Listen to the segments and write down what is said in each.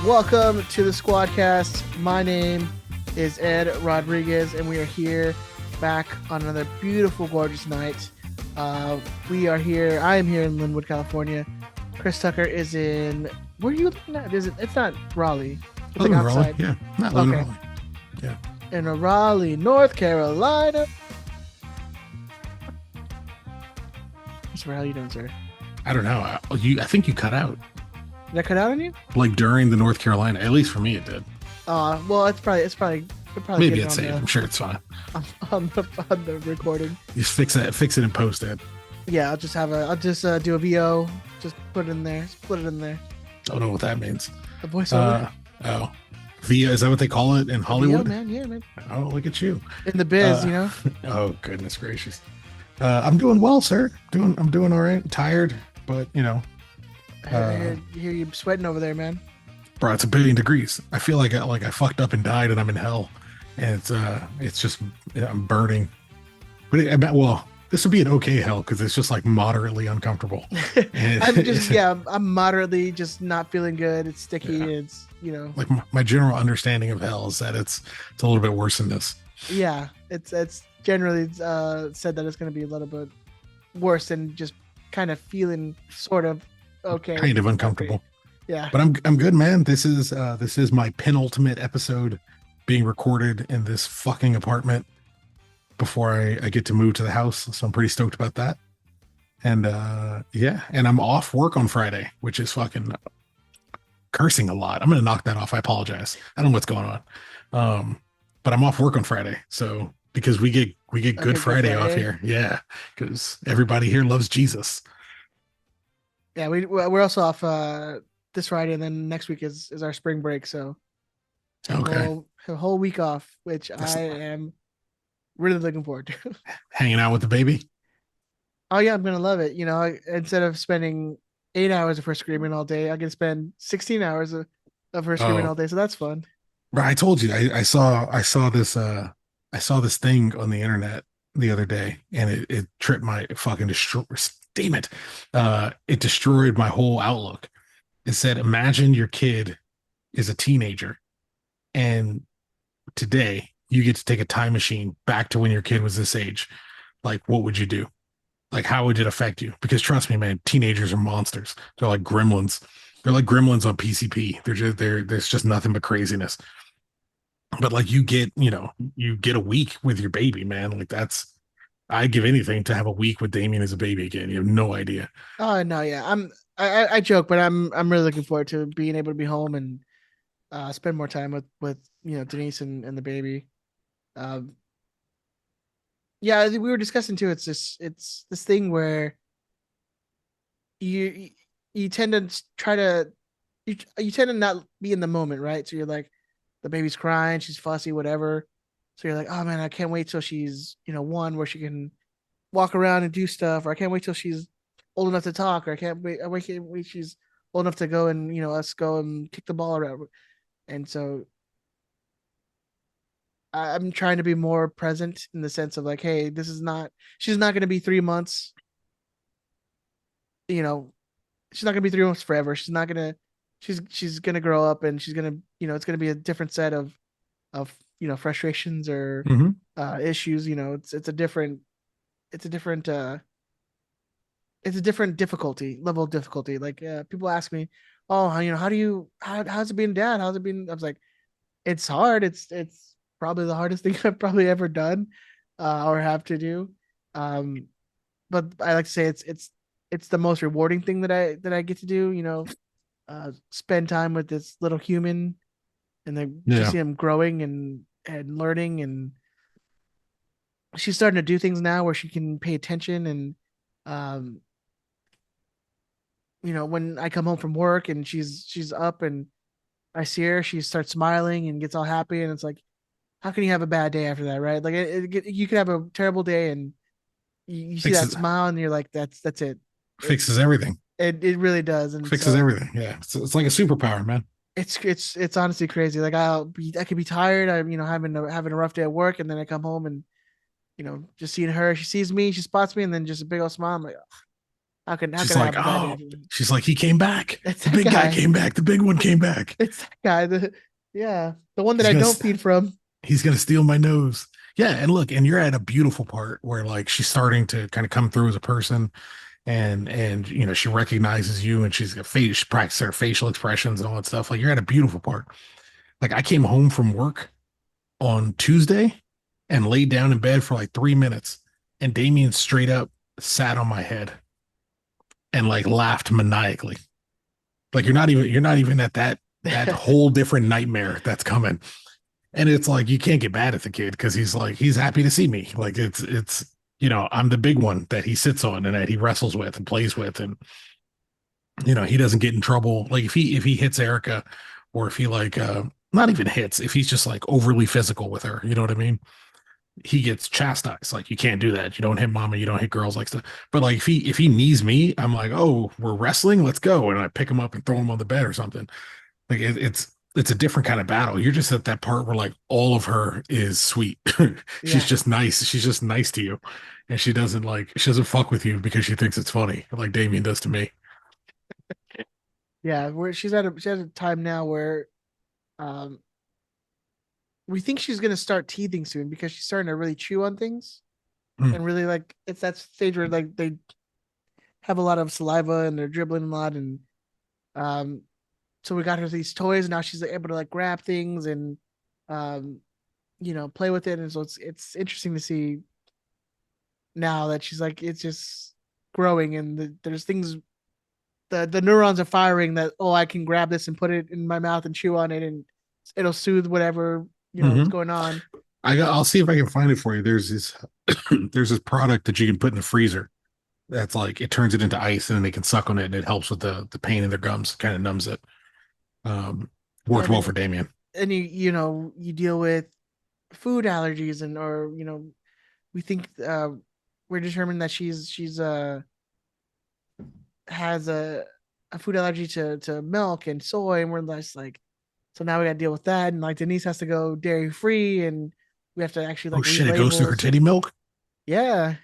Welcome to the Squadcast. My name is Ed Rodriguez, and we are here back on another beautiful, gorgeous night. We are here. I am here in Linwood, California. Chris Tucker is in. Where are you looking at? It's not Raleigh. It's like outside. Raleigh. Yeah, not living in Raleigh. Yeah. In Raleigh, North Carolina. How are you doing, sir? I don't know. I think you cut out. Did I cut out on you? Like during the North Carolina, at least for me, it did. Well, it's probably maybe it's safe. I'm sure it's fine. On the recording. Just fix it and post it. Yeah, I'll just do a VO, just put it in there, split it in there. Don't know what that means. A voiceover. VO, is that what they call it in Hollywood? VO, man, yeah, man. Oh, look at you. In the biz, Oh, goodness gracious. I'm doing well, sir. I'm doing all right. Tired, but I hear you sweating over there, man. Bro, it's 1 billion degrees. I feel like I fucked up and died, and I'm in hell, and it's just I'm burning. But this would be an okay hell because it's just like moderately uncomfortable. I'm moderately just not feeling good. It's sticky. Yeah. It's like my general understanding of hell is that it's a little bit worse than this. Yeah, it's generally said that it's going to be a little bit worse than just kind of feeling sort of okay, kind of uncomfortable. Yeah, but I'm good, man. This is my penultimate episode being recorded in this fucking apartment before I get to move to the house, so I'm pretty stoked about that. And and I'm off work on Friday, which is fucking cursing a lot. I'm gonna knock that off. I apologize. I don't know what's going on. But I'm off work on Friday, so because we get Good Friday off here. Yeah, because everybody here loves Jesus. Yeah, we're also off this Friday, and then next week is our spring break. So a whole week off, which I am really looking forward to. Hanging out with the baby. Oh yeah, I'm gonna love it. Instead of spending 8 hours of her screaming all day, I can spend 16 hours of her screaming all day. So that's fun. Right, I told you I saw this thing on the internet the other day, and it tripped my fucking damn it. It destroyed my whole outlook. It said, imagine your kid is a teenager, and today you get to take a time machine back to when your kid was this age. Like, what would you do? Like, how would it affect you? Because trust me, man, teenagers are monsters. They're like gremlins. They're like gremlins on PCP. There's just nothing but craziness. But like you get a week with your baby, man. Like I'd give anything to have a week with Damien as a baby again. You have no idea. Oh no, yeah. I joke, but I'm really looking forward to being able to be home and spend more time with Denise and the baby. Yeah, we were discussing too. It's this thing where you tend to try to you tend to not be in the moment, right? So you're like, the baby's crying, she's fussy, whatever. So you're like, oh man, I can't wait till she's one where she can walk around and do stuff, or I can't wait till she's old enough to talk, or I can't wait she's old enough to go and us go and kick the ball around. And so I'm trying to be more present in the sense of like, hey, she's not going to be 3 months. She's not going to be 3 months forever. She's going to grow up, and she's going to, it's going to be a different set of frustrations or issues. It's a different difficulty level of difficulty. Like people ask me, oh, how's it being dad? How's it been? I was like, it's hard. It's probably the hardest thing I've probably ever done or have to do. But I like to say it's the most rewarding thing that I get to do, spend time with this little human and then just see him growing and learning. And she's starting to do things now where she can pay attention. And, when I come home from work and she's up and I see her, she starts smiling and gets all happy. And it's like, how can you have a bad day after that, right? Like you could have a terrible day and you see that smile and you're like, that's it. Fixes everything. It really does. And fixes everything. Yeah. It's like a superpower, man. It's honestly crazy. Like I could be tired. I'm, having a rough day at work, and then I come home and, just seeing her, she sees me, she spots me, and then just a big old smile. I'm like, how She's can I like, have a bad day? oh, she's like, he came back. It's The that big guy guy. came back. The big one came back. It's that guy. Yeah, the one that He's I gonna don't feed from. he's gonna steal my nose. Yeah, and look, and you're at a beautiful part where like she's starting to kind of come through as a person, and you know she recognizes you, and she's got face, she practices her facial expressions and all that stuff. Like you're at a beautiful part. Like I came home from work on Tuesday and laid down in bed for like 3 minutes, and Damien straight up sat on my head and like laughed maniacally. Like you're not even at that whole different nightmare that's coming. And it's like you can't get mad at the kid because he's like he's happy to see me. Like it's you know, I'm the big one that he sits on and that he wrestles with and plays with, and you know, he doesn't get in trouble. Like if he hits Erica, or if he like not even hits, if he's just like overly physical with her, you know what I mean? He gets chastised. Like you can't do that. You don't hit mama, you don't hit girls like stuff. But like if he knees me, I'm like, oh, we're wrestling, let's go. And I pick him up and throw him on the bed or something. Like it's a different kind of battle. You're just at that part where like all of her is sweet. She's Yeah, just nice. She's just nice to you. And she doesn't fuck with you because she thinks it's funny, like Damien does to me. yeah. Where she's at a time now where um we think she's gonna start teething soon because she's starting to really chew on things Mm. and really like it's that stage where like they have a lot of saliva and they're dribbling a lot and um so we got her these toys and now she's able to like grab things and um play with it and so it's interesting to see now that she's like it's just growing and there's things the neurons are firing that oh I can grab this and put it in my mouth and chew on it and it'll soothe whatever is Hmm. going on. I'll see if I can find it for you. There's this there's this product that you can put in the freezer that's like it turns it into ice and then they can suck on it and it helps with the pain in their gums, kind of numbs it. Um, Worked And well then for Damien. and you deal with food allergies and or we think we're determined that she's has a food allergy to milk and soy and we're just like so now we got to deal with that and like Denise has to go dairy free and we have to actually Oh like read shit, it goes through her labels. titty milk? Yeah,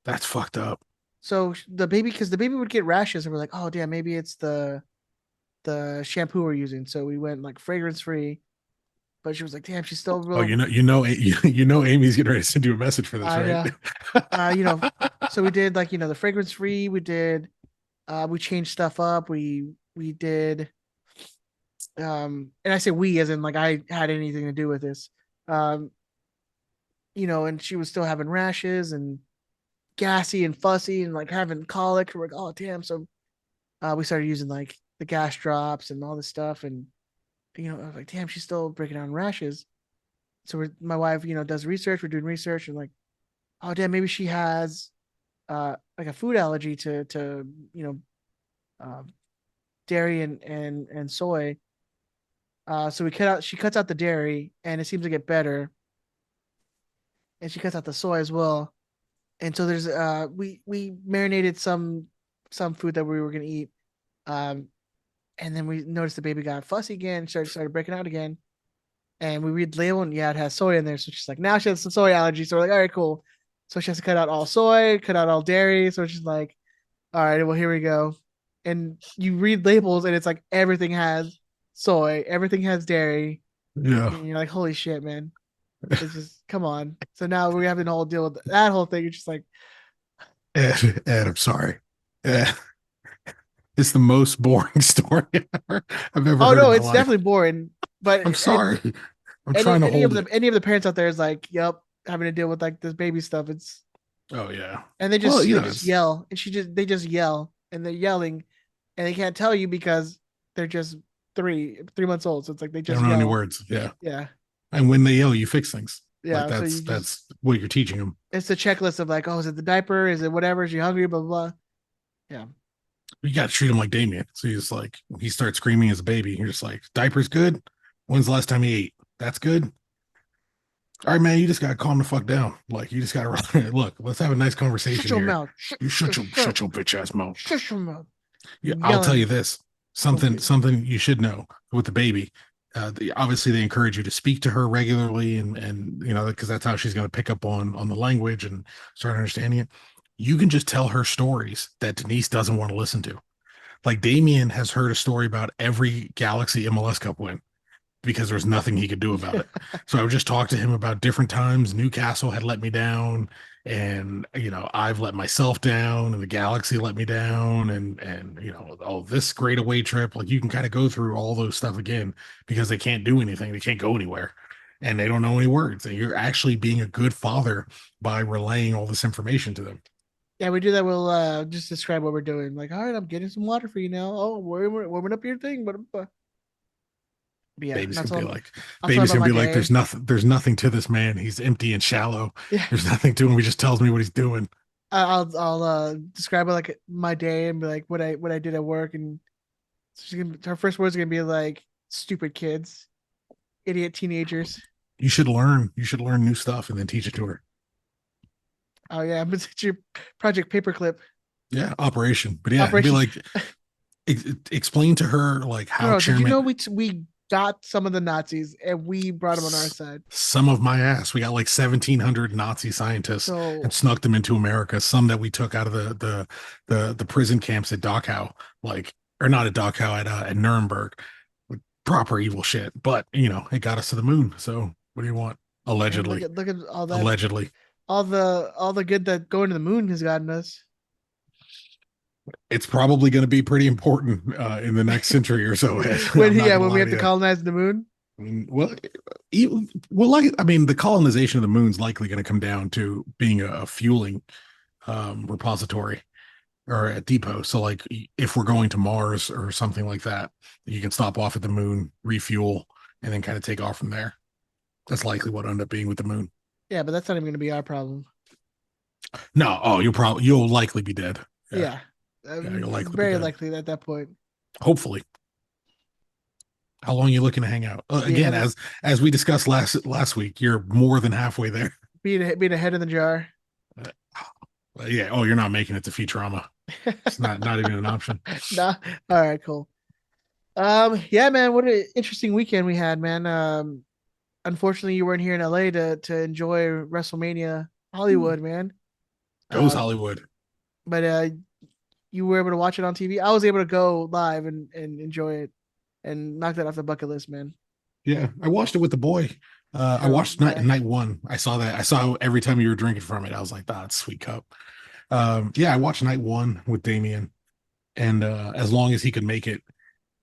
That's fucked up. so the baby because the baby would get rashes and we're like oh damn maybe it's the shampoo we're using so we went like fragrance free but she was like damn she's still Oh, real. you know, Amy's getting ready to send you a message for this, right? Yeah. So we did like the fragrance free. We did we changed stuff up. We did and I say we as in like I had anything to do with this. Um, and she was still having rashes and gassy and fussy and like having colic. We're like, oh damn. So we started using like the gas drops and all this stuff and I was like, damn, she's still breaking down rashes. So my wife, does research. We're doing research and like, oh damn, maybe she has like a food allergy to uh, dairy and soy. So she cuts out the dairy and it seems to get better, and she cuts out the soy as well. And so there's we marinated some food that we were gonna eat, um, and then we noticed the baby got fussy again, started breaking out again, and we read the label and yeah, it has soy in there. So she's like, now she has some soy allergy. So we're like, all right, cool. So she has to cut out all soy, cut out all dairy. So she's like, all right, well here we go. And you read labels and it's like everything has soy, everything has dairy, Yeah. and you're like, holy shit, man. It's just come on. So now we're having a whole deal with that whole thing. It's just like, Ed, I'm sorry. Ed, it's the most boring story I've ever oh heard in no, my it's life. definitely boring. But I'm sorry. I'm trying to any of hold the it. any of the parents out there is like, yep, having to deal with like this baby stuff. It's Oh yeah. and Well, you they know, just it's yell and they just yell and they're yelling and they can't tell you because they're just 3 months old. So it's like they they just don't know any yell. words. Yeah. Yeah. And when they yell, you fix things. Like Yeah. So you just that's what you're teaching them. it's the checklist of like, oh, is it the diaper? Is it whatever? Is she hungry? Blah blah blah. Yeah. You got to treat him like Damien. So he's like, he starts screaming as a baby. You're just like, diaper's good. When's the last time he ate? That's good. All right, man. You just got to calm the fuck down. Like you just got to look. Let's have a nice Shut conversation your here. mouth. You shut your bitch ass mouth. Shut your mouth. Yeah, You're I'll tell yelling you this. appropriately. Something you should know with the baby. Obviously, they encourage you to speak to her regularly, and you know because that's how she's going to pick up on the language and start understanding it. you can just tell her stories that Denise doesn't want to listen to. Like Damien has heard a story about every Galaxy MLS Cup win because there's nothing he could do about it. So I would just talk to him about different times Newcastle had let me down, and I've let myself down, and the Galaxy let me down, and oh, this great away trip. Like you can kind of go through all those stuff again because they can't do anything, they can't go anywhere, and they don't know any words. And you're actually being a good father by relaying all this information to them. Yeah, we do that. We'll just describe what we're doing. Like, all right, I'm getting some water for you now. Oh, we're warming up your thing, but yeah, Baby's gonna be like, I'll tell him baby's about gonna my be like, day. there's nothing to this man. He's empty and shallow. Yeah, There's nothing to him. He just tells me what he's doing. I'll describe it like my day and be like what I did at work, and her first words are gonna be like stupid kids, idiot teenagers. You should learn new stuff and then teach it to her. Oh yeah, I'm gonna teach you Project Paperclip Yeah, operation. But yeah, be operation. like, explain to her like No, how no, did you chairman know we got some of the Nazis and we brought them on our side? some of my ass. We got like 1,700 Nazi scientists and So snuck them into America. Some that we took out of the prison camps at Dachau, like or not at Dachau at Nuremberg. Like, proper evil shit. But it got us to the moon. So what do you want? and Allegedly, look at all that, allegedly. all the good that going to the moon has gotten us. It's probably going to be pretty important in the next century or so. Ed. I'm not going to When we lie have to to you. colonize the moon. Well, like I mean, the colonization of the moon's likely going to come down to being a fueling repository or a depot. So, like, if we're going to Mars or something like that, you can stop off at the moon, refuel, and then kind of take off from there. That's likely what end up being with the moon. Yeah, but that's not even going to be our problem. No, oh, you'll likely be dead. Yeah, Yeah, yeah, you'll likely be very dead. likely at that point. Hopefully. How long are you looking to hang out? Yeah, Again, as we discussed last week, you're more than halfway there. being a head in the jar. Yeah. Oh, you're not making it to Futurama. It's not even an option. Nah. All right, cool. Yeah, man, what an interesting weekend we had, man. Unfortunately, you weren't here in LA to enjoy WrestleMania Hollywood, man. It was Uh, Hollywood. but you were able to watch it on TV. I was able to go live and enjoy it and knock that off the bucket list, man. Yeah, I watched it with the boy. I Oh watched yeah, night one. I saw that. I saw every time you were drinking from it. I was like, that's sweet cup. Yeah, I watched night one with Damien, and as long as he could make it,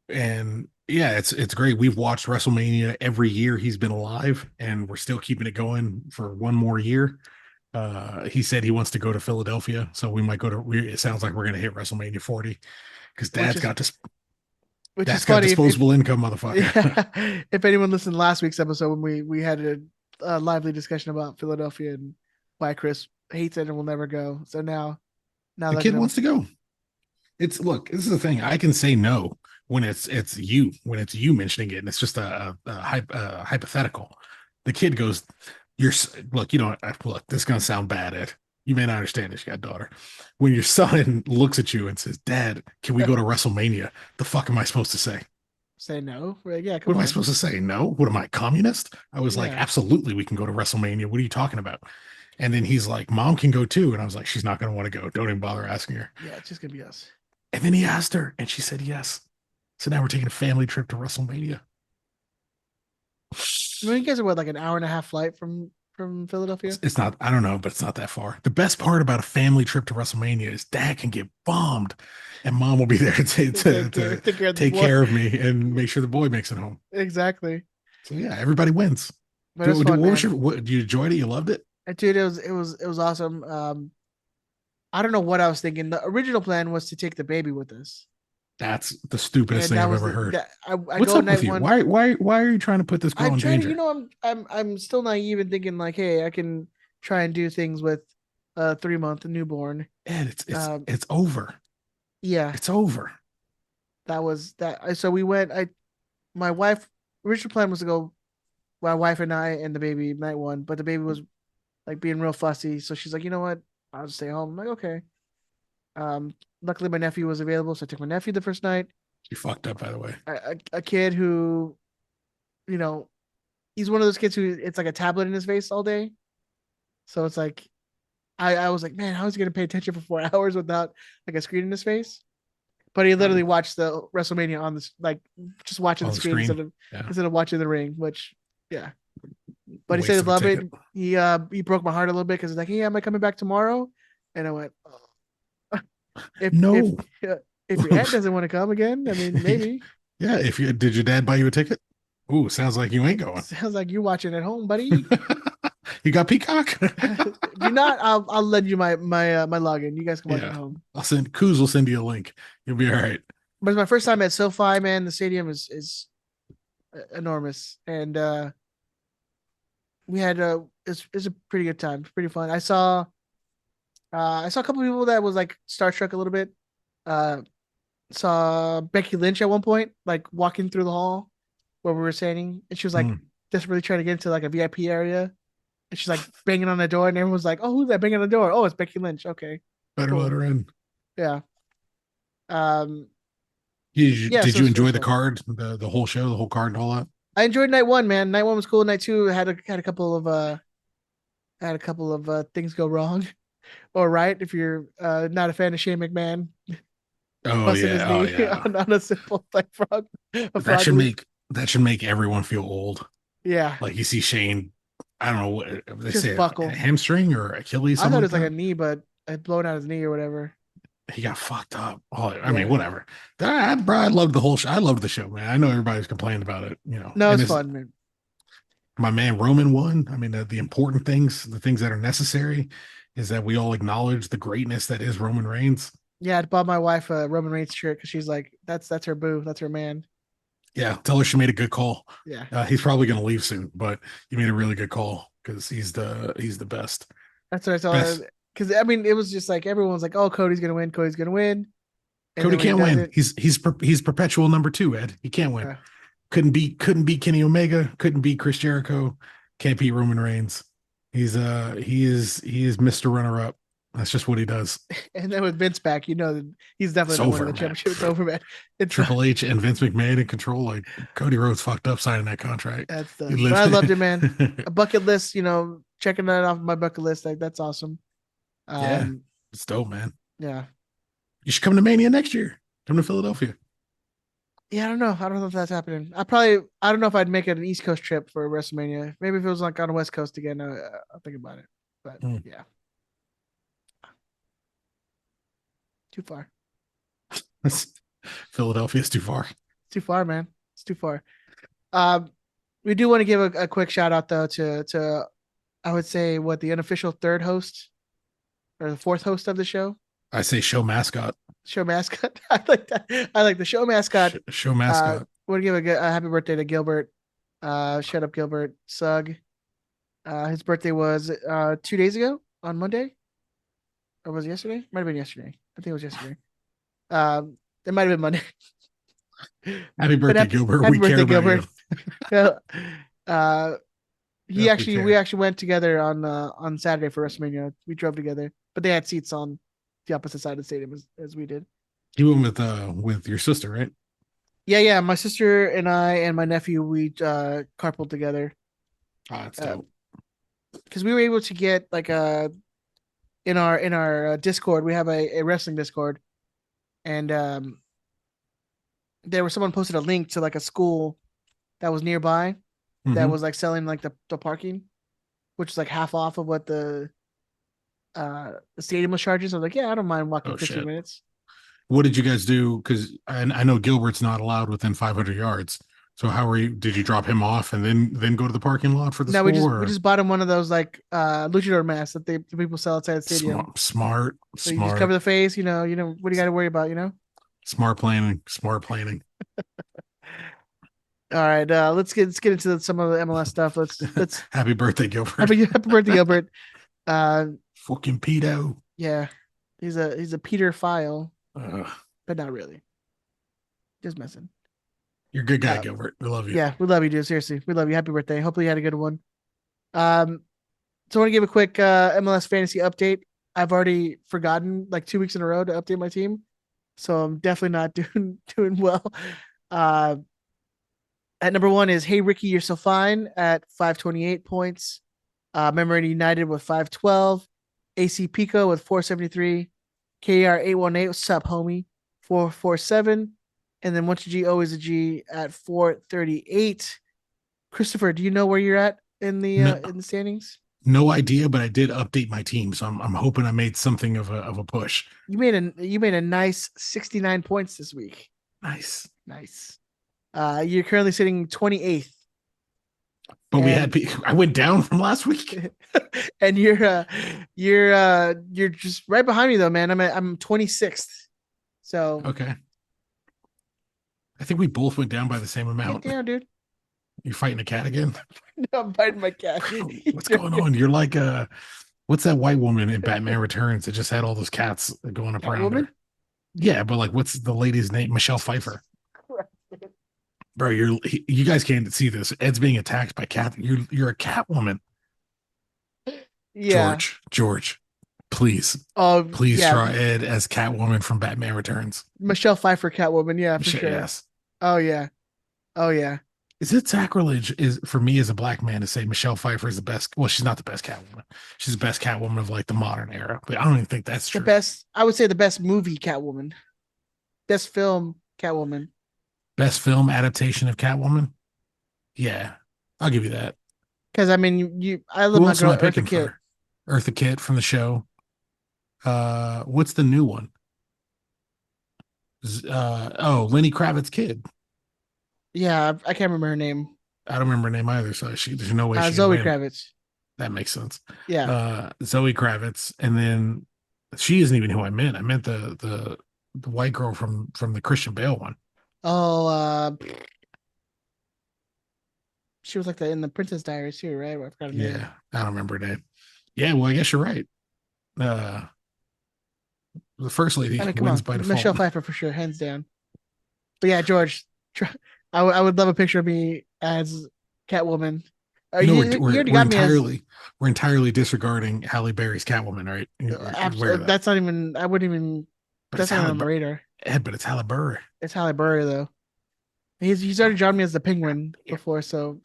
and yeah, it's great. We've watched WrestleMania every year he's been alive, and we're still keeping it going for one more year. He said he wants to go to Philadelphia, so we might go to. It sounds like we're gonna hit WrestleMania 40 because which is which is Dad's got funny if disposable income, motherfucker. yeah, if anyone listened to last week's episode when we had a lively discussion about Philadelphia and why Chris hates it and will never go. So now The they're kid gonna. wants to go. It's look. This is the thing. I can say no when it's you mentioning it, and it's just a hypothetical. The kid goes, "You're look. You know, look. This is gonna sound bad, Ed. You may not understand this. You got a daughter. When your son looks at you and says, 'Dad, can we go to WrestleMania?' The fuck am I supposed to say? Say no. We're like, yeah, What come am I on. supposed to say? No? What am I, communist?" I was like, Yeah. absolutely, we can go to WrestleMania. What are you talking about? And then he's like, Mom can go too. And I was like, she's not going to want to go. Don't even bother asking her. Yeah, it's just gonna be us. And then he asked her, and she said yes. So now we're taking a family trip to WrestleMania. I mean, you guys are what, like an hour and a half flight from Philadelphia? It's not, I don't know, but it's not that far. The best part about a family trip to WrestleMania is Dad can get bombed, and Mom will be there to Take care of the take boy. care of me and make sure the boy makes it home. Exactly. So yeah, everybody wins. But it's fun, What was man. your, what, you enjoyed it? You loved it? Dude, it was awesome. I don't know what I was thinking. The original plan was to take the baby with us, That's the stupidest and thing that I've was ever heard. that. I What's go up with night you? one. Why are you trying to put this girl I'm in trying to, danger? I'm still naive and thinking like, hey, I can try and do things with a 3 month newborn. Ed, Um, it's over. yeah, It's over. that was that. So we went. My wife original plan was to go. My wife and I and the baby night one, but the baby was like being real fussy. So she's like, you know what? I'll just stay home. I'm like, okay. Luckily my nephew was available, so I took my nephew the first night. You fucked up, by the way. A kid who, you know, he's one of those kids who it's like a tablet in his face all day. So it's like I was like, man, how is he gonna pay attention for 4 hours without like a screen in his face? But he literally watched the WrestleMania on this, like just watching the On the screen screen. Yeah. instead of watching the ring. Which, yeah. But he said Waste he of a loved it. ticket. He broke my heart a little bit because he's like, yeah, am I coming back tomorrow? And I went, oh, if No. if your aunt doesn't want to come again, I mean, maybe. Yeah. If you did your dad buy you a ticket? Ooh, sounds like you ain't going. Sounds like you're watching at home, buddy. You got Peacock? If you're not, I'll lend you my login. You guys can watch at Yeah. home. I'll send Kuz will send you a link. You'll be all right. But it's my first time at SoFi, man. The stadium is enormous, and we had it's a pretty good time. It's pretty fun. I saw a couple of people that was like starstruck a little bit. Uh, saw Becky Lynch at one point, like walking through the hall where we were standing, and she was like Mm, desperately trying to get into like a VIP area, and she's like banging on the door, and everyone's like, "Oh, who's that banging on the door? Oh, it's Becky Lynch. Okay, better let cool. her in. Yeah." Um, yeah. Did So you it was enjoy the fun. card, the whole show, the whole card and all that? I enjoyed night one, man. Night one was cool. Night two had a couple of things go wrong or right if you're not a fan of Shane McMahon Oh busting his yeah, oh knee yeah. on a simple like a That frog should leap. make everyone feel old. Yeah, Like you see Shane, I don't know what they just say, a buckle. hamstring or Achilles, I something thought it like was like a that. knee, but it blown out his knee or whatever. He got fucked up. Oh, I mean, Yeah, whatever. Bro, I loved the whole show. I loved the show, man. I know everybody's complaining about it, no, and it's it's fun, man. my man Roman won. I mean, the important things, the things that are necessary, is that we all acknowledge the greatness that is Roman Reigns. Yeah, I bought my wife a Roman Reigns shirt because she's like, that's her boo, that's her man. Yeah, tell her she made a good call. Yeah, He's probably going to leave soon, but you made a really good call because he's the best. that's what I saw Best. her. Because I mean, it was just like everyone's like, oh, Cody's gonna win, Cody's gonna win, and Cody then when he can't does win. it, He's perpetual number two. Ed, he can't win. uh, Couldn't beat Kenny Omega. Couldn't beat Chris Jericho. Can't beat Roman Reigns. He is Mr. Runner Up. That's just what he does. and then with Vince back, you know, he's It's definitely not winning over, the man. championship. It's over, man. It's Triple H and Vince McMahon in control. Like Cody Rhodes fucked up signing that contract. that's He done. But I lived. loved it, man. A bucket list, checking that off my bucket list, like that's awesome. Yeah, Um, it's dope, man. yeah, You should come to Mania next year. Come to Philadelphia. yeah. I don't know. I don't know if that's happening. I don't know if I'd make it an East Coast trip for WrestleMania. Maybe if it was like on the West Coast again, I'll think about it. But Mm. yeah, too far. Philadelphia's too far. It's too far, man. It's too far. Um, we do want to give a quick shout out though to I would say what the unofficial third host or the fourth host of the I say show mascot. show mascot. I like that. I like the show mascot. Show mascot. Want to give a happy birthday to Gilbert. Shut up, Gilbert. Sug. His birthday was 2 days ago on Monday, or was it yesterday? Might have been yesterday. I think it was yesterday. It might have been Monday. Happy But birthday, Gilbert. happy We care birthday, about you. Gilbert. uh, he Yep, we actually we care. actually went together on Saturday for WrestleMania. We drove together, but they had seats on the opposite side of the stadium as we did. You went with your sister, right? Yeah, yeah. My sister and I and my nephew we carpooled together Oh, that's because dope. we were able to get like in our Discord. We have a wrestling Discord, and there was someone posted a link to like a school that was nearby that Hmm. was like selling like the parking, which is like half off of what the stadium was charging. So I was like, yeah, I don't mind walking Oh 15 shit. minutes. What did you guys do? Because I know Gilbert's not allowed within 500 yards. So how are you? Did you drop him off and then go to the parking lot for the No, we school? just we Or just bought him one of those like luchador masks that the people sell outside the stadium. smart, smart, So you just cover smart, the face, what do you got to worry about? smart planning, smart planning. All right, let's get into some of the MLS stuff. Let's Happy birthday, Gilbert. happy birthday, Gilbert. Uh, Fucking pedo. yeah, he's a Peter file, Uh, but not really. Just messing. you're a good guy, Uh, Gilbert. We love you. yeah, we love you, dude. Seriously, we love you. Happy birthday. Hopefully you had a good one. Um, so I want to give a quick MLS fantasy update. I've already forgotten like 2 weeks in a row to update my team, so I'm definitely not doing well. Uh, at number one is Hey Ricky, you're so fine at 528 points. Memory United with 512. AC Pico with 473. KR 818, what's up, homie? 447. And then once a G, always a G at 438. Christopher, do you know where you're at No, in the standings? no idea, but I did update my team, so I'm hoping I made something of a push. You made a nice 69 points this week. Nice. Nice. You're currently sitting 28th. But we had And I went down from last week. and you're just right behind me though, man. I'm 26th. So Okay. I think we both went down by the same get amount. down, dude. You're fighting a cat again? No, I'm biting my cat. What's going on? You're like what's that white woman in Batman Returns that just had all those cats going up around Catwoman? her? Yeah, but like what's the lady's name? Michelle Pfeiffer. Bro, you guys can't see this. Ed's being attacked by cat. You're a cat woman. Yeah. George, please, Oh please yeah. draw Ed as Catwoman from Batman Returns. Michelle Pfeiffer Catwoman, yeah, for sure. Yes. Oh yeah. Oh yeah. Is it sacrilege is for me as a black man to say Michelle Pfeiffer is the best? Well, she's not the best Catwoman. She's the best Catwoman of like the modern era, but I don't even think that's The true. best, I would say the best movie Catwoman. Best film Catwoman. Best film adaptation of Catwoman? Yeah, I'll give you that. Because I mean, I love Who my else am girl I Eartha picking Kitt. for? Eartha Kitt from the show. What's the new one? Lenny Kravitz's kid. Yeah, I can't remember her name. I don't remember her name either, so there's no way she can Zoe win. Kravitz. That makes sense. Yeah. Zoe Kravitz, and then she isn't even who I meant. I meant the white girl from the Christian Bale one. Oh, she was like in the Princess Diaries too, right? I forgot her name. Yeah, I don't remember her name. Yeah, well, I guess you're right. Uh, the first lady I mean, come wins on, by Michelle default. Pfeiffer for sure, hands down. But yeah, George, I would love a picture of me as Catwoman. You know, You already got me as we're entirely disregarding Halle Berry's Catwoman, right? You're aware of absolutely. that. That's not even. I wouldn't even. But it's That's not even Halle on my radar. Ed, but it's Halle Berry. It's Halle Berry though. He's already drawn me as the Penguin before, so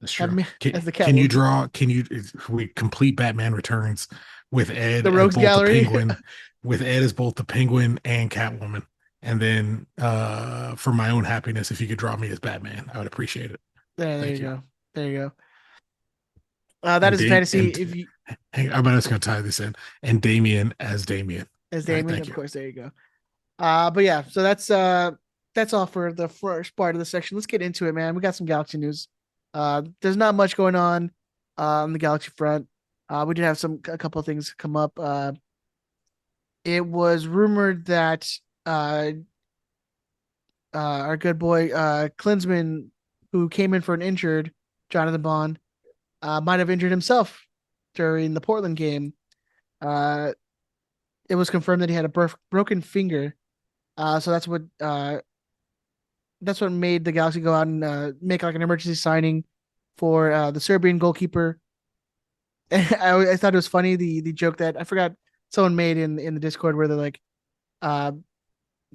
That's have true. me as the Can you Catwoman. draw? Can you? We complete Batman Returns with Ed The as Rogues both the Gallery. Penguin, with Ed as both the Penguin and Catwoman, and then for my own happiness, if you could draw me as Batman, I would appreciate it. There you Thank you. go. There you go. That And is Dame fantasy. and If you I'm just going to tie this in. And Damien as Damien. as All right, Damien, thank of you. course. There you go. But yeah, so that's all for the first part of the section. Let's get into it, man. We got some Galaxy news. There's not much going on the Galaxy front. We did have a couple of things come up. It was rumored that uh, our good boy Klinsman, who came in for an injured Jonathan Bond, might have injured himself during the Portland game. Uh, it was confirmed that he had a broken finger. So that's what made the Galaxy go out and make like an emergency signing for the Serbian goalkeeper. I thought it was funny the joke that I forgot someone made in the Discord where they're like, uh,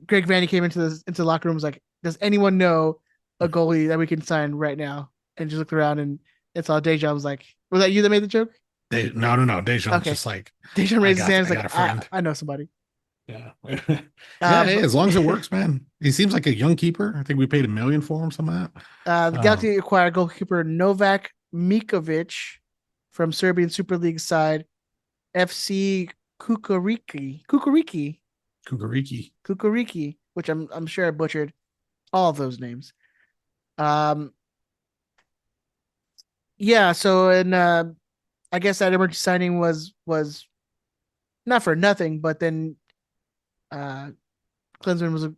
Greg Vanny came into the locker room was like, does anyone know a goalie that we can sign right now? And just looked around and it's all Deja was like, was that you that made the joke? No. Dejan's Okay. just like, Deja raised his hand. I He's got like, a friend. I know somebody. Yeah. Yeah. Hey, But as long as it works, man. He seems like a young keeper. I think we paid $1 million for him, something like that. the Galaxy acquired goalkeeper Novak Mikovic from Serbian Super League side FC Kukariki. Kukuriki, which I'm sure I butchered all of those names. Um, yeah. So and I guess that emergency signing was not for nothing, but then uh, Klinsman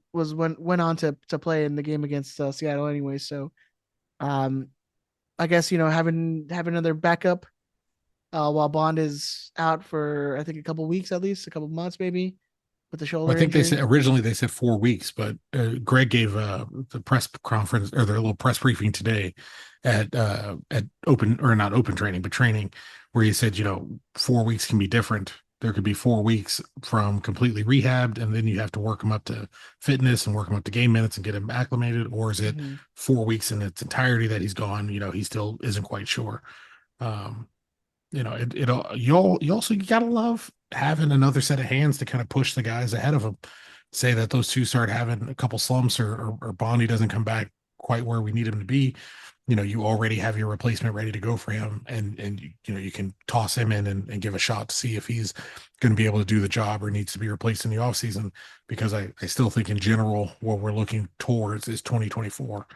went on to play in the game against Seattle anyway. So um, I guess having another backup while Bond is out for I think a couple weeks at least, a couple months maybe with the Well, I shoulder think they injury. said originally they said 4 weeks, but Greg gave the press conference or their little press briefing today at open or not open training, but training where he said, 4 weeks can be different. There could be 4 weeks from completely rehabbed, and then you have to work him up to fitness and work him up to game minutes and get him acclimated, or is it Mm-hmm. 4 weeks in its entirety that he's gone? He still isn't quite sure. Um, You also you gotta love having another set of hands to kind of push the guys ahead of them. Say that those two start having a couple slumps, or Bonnie doesn't come back quite where we need him to be. You already have your replacement ready to go for him, and you can toss him in and give a shot to see if he's going to be able to do the job or needs to be replaced in the offseason. Because I still think in general what we're looking towards is 2024.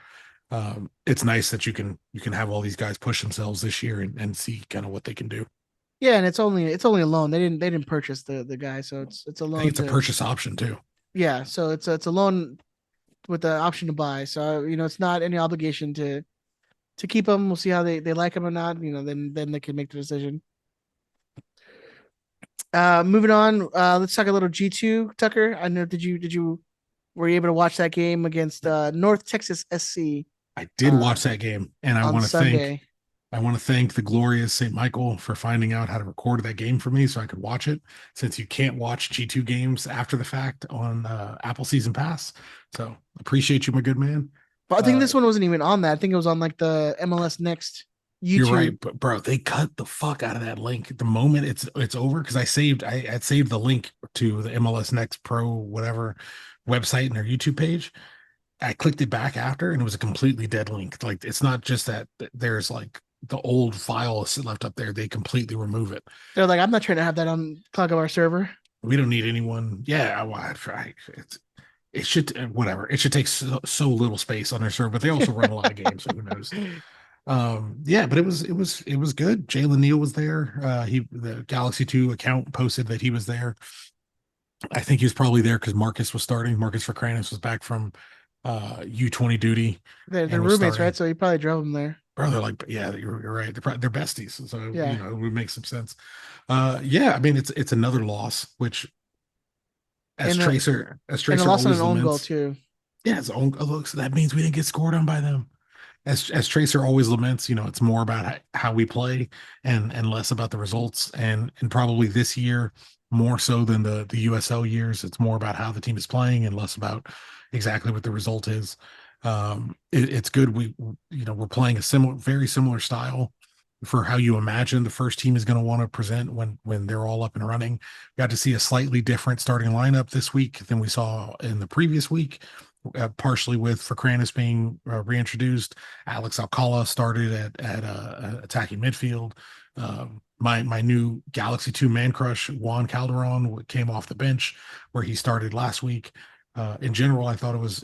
It's nice that you can have all these guys push themselves this year and see kind of what they can do. Yeah, and it's only a loan. They didn't purchase the guy, so it's a I think loan it's a to purchase option too. yeah. So it's a loan with the option to buy. So it's not any obligation to keep him. We'll see how they like him or not. Then they can make the decision. Moving on. Let's talk a little G2, Tucker. I know did you were you able to watch that game against North Texas SC I did uh watch that game, and I on want to thank Sunday? I want to thank the glorious St. Michael for finding out how to record that game for me so I could watch it, since you can't watch G2 games after the fact on Apple Season Pass. So appreciate you, my good man. But I think Uh, this one wasn't even on that. I think it was on like the MLS Next you're YouTube. right, but bro, they cut the fuck out of that link the moment it's over, because I had saved the link to the MLS Next Pro whatever website and their YouTube page. I clicked it back after, and it was a completely dead link. Like, it's not just that there's like the old file is left up there; they completely remove it. They're like, I'm not trying to have that on Clock of our server. We don't need anyone. Yeah, I try. It should whatever. It should take so little space on their server, but they also run a lot of games, so who knows? Yeah, but it was good. Jalen Neal was there. The Galaxy 2 account posted that he was there. I think he was probably there because Marcus was starting. Marcus Vercranis was back from U20 duty They're and was roommates, right? starting. So he probably drove them there. Bro, they're like, yeah, you're right. They're besties, so Yeah, it would make some sense. Yeah, I mean, it's another loss, which and a as and a Tracer loss on an always own goal laments. too. Yeah, it's own look, so that means we didn't get scored on by them. As Tracer always laments, it's more about how we play and less about the results. And probably this year, more so than the USL years, it's more about how the team is playing and less about exactly what the result is. It's good. We're playing a very similar style for how you imagine the first team is going to want to present when they're all up and running. Got to see a slightly different starting lineup this week than we saw in the previous week, partially with Furcranis being reintroduced. Alex Alcala started at attacking midfield. My new Galaxy 2 man crush, Juan Calderon, came off the bench where he started last week. In general, I thought it was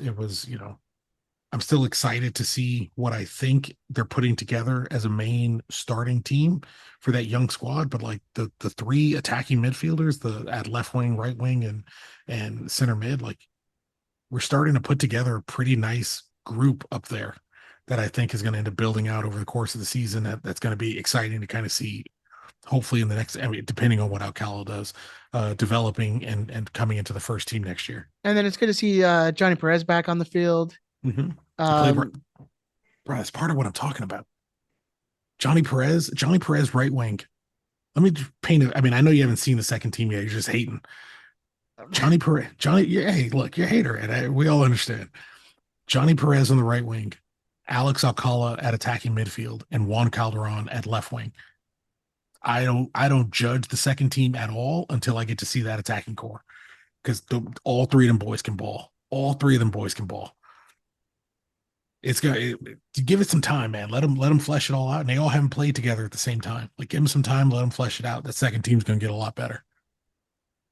I'm still excited to see what I think they're putting together as a main starting team for that young squad. But like the three attacking midfielders, the at left wing, right wing, and center mid, like, we're starting to put together a pretty nice group up there that I think is going to end up building out over the course of the season. That's going to be exciting to kind of see. Hopefully, in the next, I mean, depending on what Alcala does, developing and coming into the first team next year. And then it's good to see Johnny Perez back on the field. Mm-hmm. He played right, Um, bro. That's part of what I'm talking about. Johnny Perez, right wing. Let me paint it. I mean, I know you haven't seen the second team yet. You're just hating. Johnny Perez, Johnny. Yeah, hey, look, you're a hater, and we all understand. Johnny Perez on the right wing, Alex Alcala at attacking midfield, and Juan Calderon at left wing. I don't judge the second team at all until I get to see that attacking core, because all three of them boys can ball. All three of them boys can ball. It's got to give it some time, man. Let them flesh it all out, and they all haven't played together at the same time. Like, give them some time, let them flesh it out. The second team's going to get a lot better.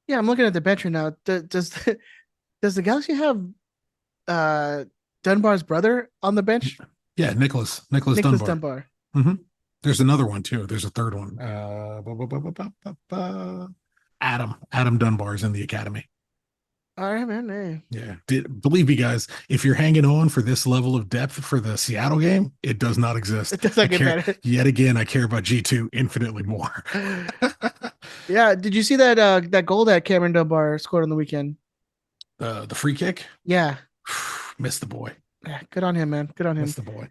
yeah, I'm looking at the bench right now. Does the Galaxy have uh Dunbar's brother on the bench? Yeah, Nicholas Nicholas Dunbar. Dunbar. Hmm. There's another one too. There's a third one. Adam Dunbar is in the academy. All right, man. Hey. Yeah. Believe me, guys, if you're hanging on for this level of depth for the Seattle game, it does not exist. It does not get better. Yet again, I care about G2 infinitely more. Yeah, did you see that goal that Cameron Dunbar scored on the weekend? The free kick, Yeah. missed the boy. Yeah, good on him, man. Good on him. Missed the boy.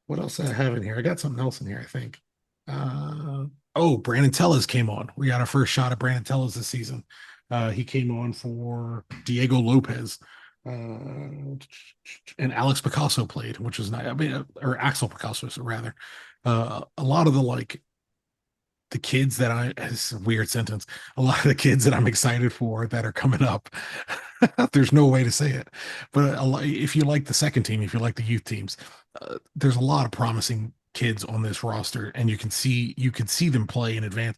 What else did I have in here? I got something else in here, I think. Brandon Tellez came on. We got our first shot at Brandon Tellez this season. He came on for Diego Lopez. And Alex Picasso played, which was nice. I mean, or Axel Picasso, so rather. A lot of the, like, the kids that it's a weird sentence. A lot of the kids that I'm excited for that are coming up. There's no way to say it, but if you like the second team, if you like the youth teams, there's a lot of promising kids on this roster, and you can see them play in advance.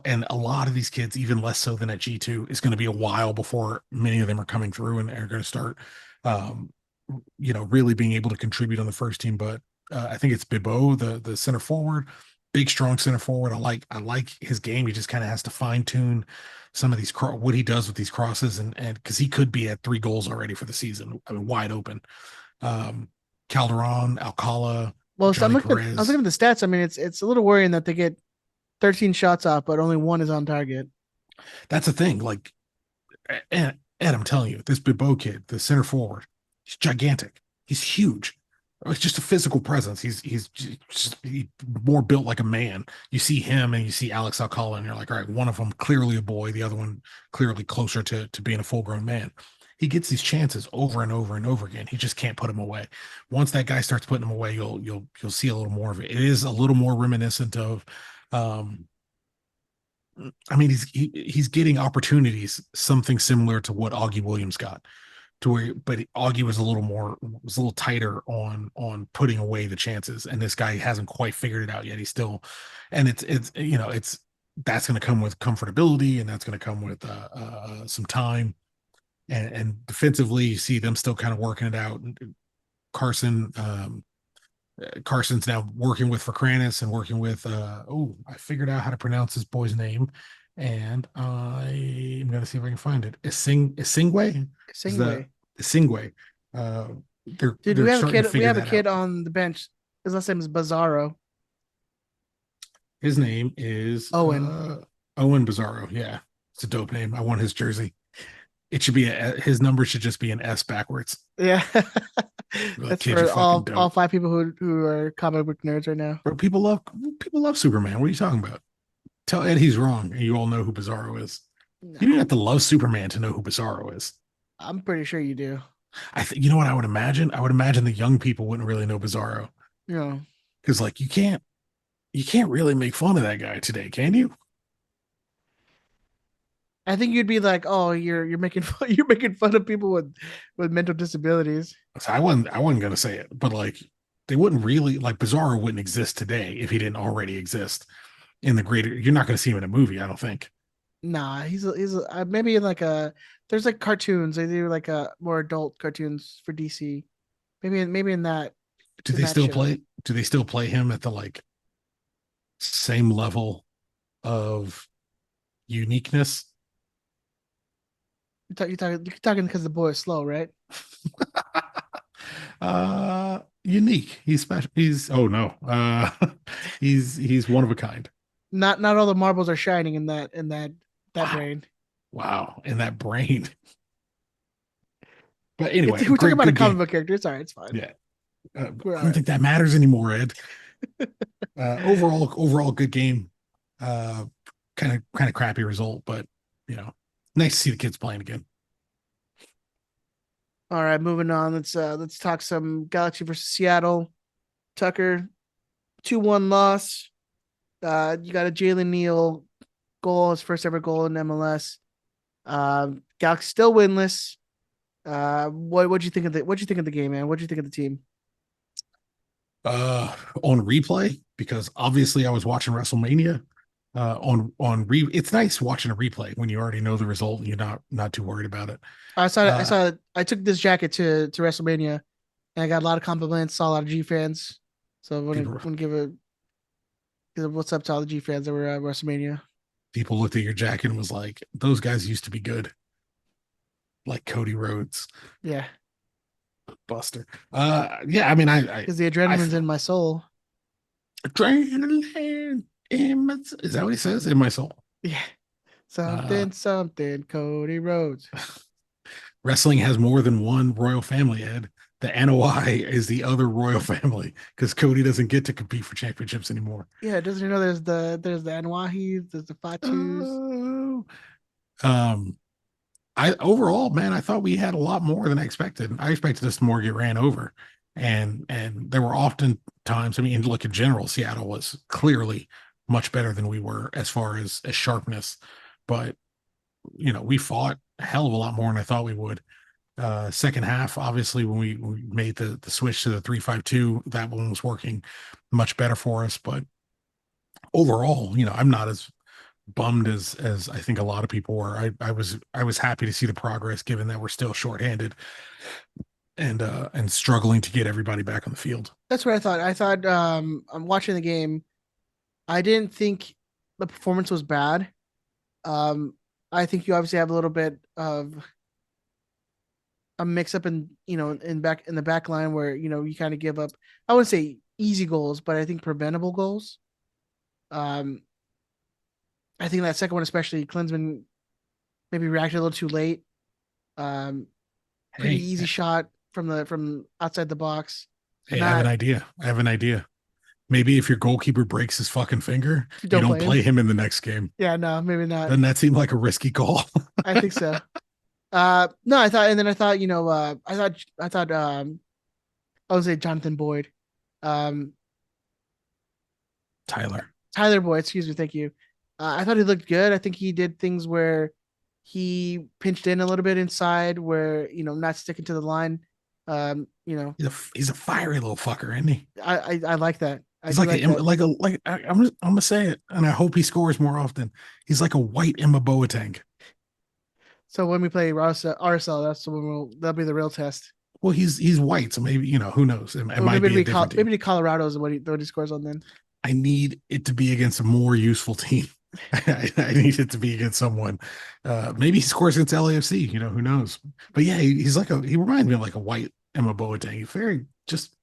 And a lot of these kids, even less so than at G2, is going to be a while before many of them are coming through and are going to start, um, really being able to contribute on the first team. But I think it's Bibo, the center forward, big strong center forward. I like his game. He just kind of has to fine tune some of these what he does with these crosses, and because he could be at 3 goals already for the season. I mean, wide open. Um, Calderon, Alcala, Well, so Johnny I was looking Perez. at the stats. I mean, it's a little worrying that they get 13 shots off, but only one is on target. That's the thing. Like, Ed, I'm telling you, this Bibo kid, the center forward, he's gigantic. He's huge. It's just a physical presence. He's more built like a man. You see him and you see Alex Alcala, and you're like, all right, one of them clearly a boy, the other one clearly closer to being a full grown man. He gets these chances over and over and over again. He just can't put them away. Once that guy starts putting them away, you'll see a little more of it. It is a little more reminiscent of um, I mean, he's getting opportunities, something similar to what Augie Williams got, to where, but Augie was a little tighter on putting away the chances, and this guy hasn't quite figured it out yet. He's still, and it's that's going to come with comfortability, and that's going to come with some time, and defensively, you see them still kind of working it out. Carson, Carson's now working with Frakranis and working with I figured out how to pronounce this boy's name, and I'm gonna see if I can find it. Isingwe is the Singway. Isingwe. Uh Dude, they're starting to we figure have a that out. kid on the bench. His last name is Bizarro. His name is Owen. Owen Bizarro. Yeah, it's a dope name. I want his jersey. It should be his number should just be an S backwards. Yeah. Like, That's kid, you're for fucking all dope. five people who are comic book nerds right now. Bro, people love Superman. What are you talking about? Tell Ed he's wrong, and you all know who Bizarro is. No, You don't have to love Superman to know who Bizarro is. I'm pretty sure you do. I think you know what I would imagine. I would imagine the young people wouldn't really know Bizarro You know, because like you can't really make fun of that guy today, can you? I think you'd be like, "Oh, you're making fun, you're making fun of people with mental disabilities." So I wasn't gonna say it, but like they wouldn't really like Bizarro wouldn't exist today if he didn't already exist in the greater. You're not gonna see him in a movie, I don't think. Nah, maybe in like a there's like cartoons. They do like a more adult cartoons for DC. Maybe Do in they that still show. play? Do they still play him at the like same level of uniqueness? You're talking because the boy is slow, right? Unique. He's special. He's oh no. He's one of a kind. Not all the marbles are shining in that Wow. brain. Wow. And that brain. But It's anyway, we're talking great about a good comic game. book character. It's all right. It's fine. Yeah. We're I all don't right. think that matters anymore, Ed. Overall good game. Uh kind of crappy result, but you know, nice to see the kids playing again. All right, moving on. Let's talk some Galaxy versus Seattle. Tucker, 2-1 loss. You got a Jalen Neal goal, his first ever goal in MLS. Galaxy still winless. What'd you think of the game, man? What'd you think of the team? On replay, because obviously I was watching Wrestlemania. It's nice watching a replay when you already know the result and you're not too worried about it. Uh I took this jacket to WrestleMania and I got a lot of compliments, saw a lot of G fans. So I people want to give a what's up to all the G fans that were at WrestleMania. people looked at your jacket and was like, those guys used to be good, like Cody Rhodes, Yeah, Buster. Yeah, I mean, because the I adrenaline's in my soul. adrenaline in my, is that what he says? In my soul. Yeah, Uh, something. Cody Rhodes. Wrestling has more than one royal family, Ed. The NOI is the other royal family because Cody doesn't get to compete for championships anymore. Yeah, doesn't you know there's the Anwahis, there's the Fatus. Oh, um, I overall, man, I thought we had a lot more than I expected. I expected us to more get ran over, and there were often times. I mean, look in general, Seattle was clearly much better than we were as far as sharpness. But we fought a hell of a lot more than I thought we would. Second half, obviously, when we made the switch to the 3-5-2, that one was working much better for us. But overall, I'm not as bummed as I think a lot of people were. I was happy to see the progress, given that we're still shorthanded and struggling to get everybody back on the field. That's what I thought. I thought I'm watching the game. I didn't think the performance was bad. Um, I think you obviously have a little bit of a mix up in in the back line where you kind of give up. I wouldn't say easy goals, but I think preventable goals. Um, I think that second one, especially Klinsman, maybe reacted a little too late. Um, Pretty Hey, easy shot from outside the box. hey, I have an Not idea. I have an idea. Maybe if your goalkeeper breaks his fucking finger, you don't don't play him. play him in the next game. Yeah, no, maybe not. Doesn't that seem like a risky call? I think so. No, I thought, and then I thought, I thought, I would say Jonathan Boyd, um, Tyler. Tyler Boyd, excuse me, thank you. I thought he looked good. I think he did things where he pinched in a little bit inside, where not sticking to the line. Um, you know, He's a fiery little fucker, isn't he? I like that. I He's do like like a that. like a like I'm gonna say it, and I hope he scores more often. He's like a white Emma Boateng. So when we play RSL, that'll be the real test. Well, he's white, so maybe who knows? It Or might maybe be a different team. maybe Colorado is what he scores on then. I need it to be against a more useful team. I need it to be against someone. Maybe he scores against LAFC. Who knows? But yeah, he reminds me of like a white Emma Boateng. He's very just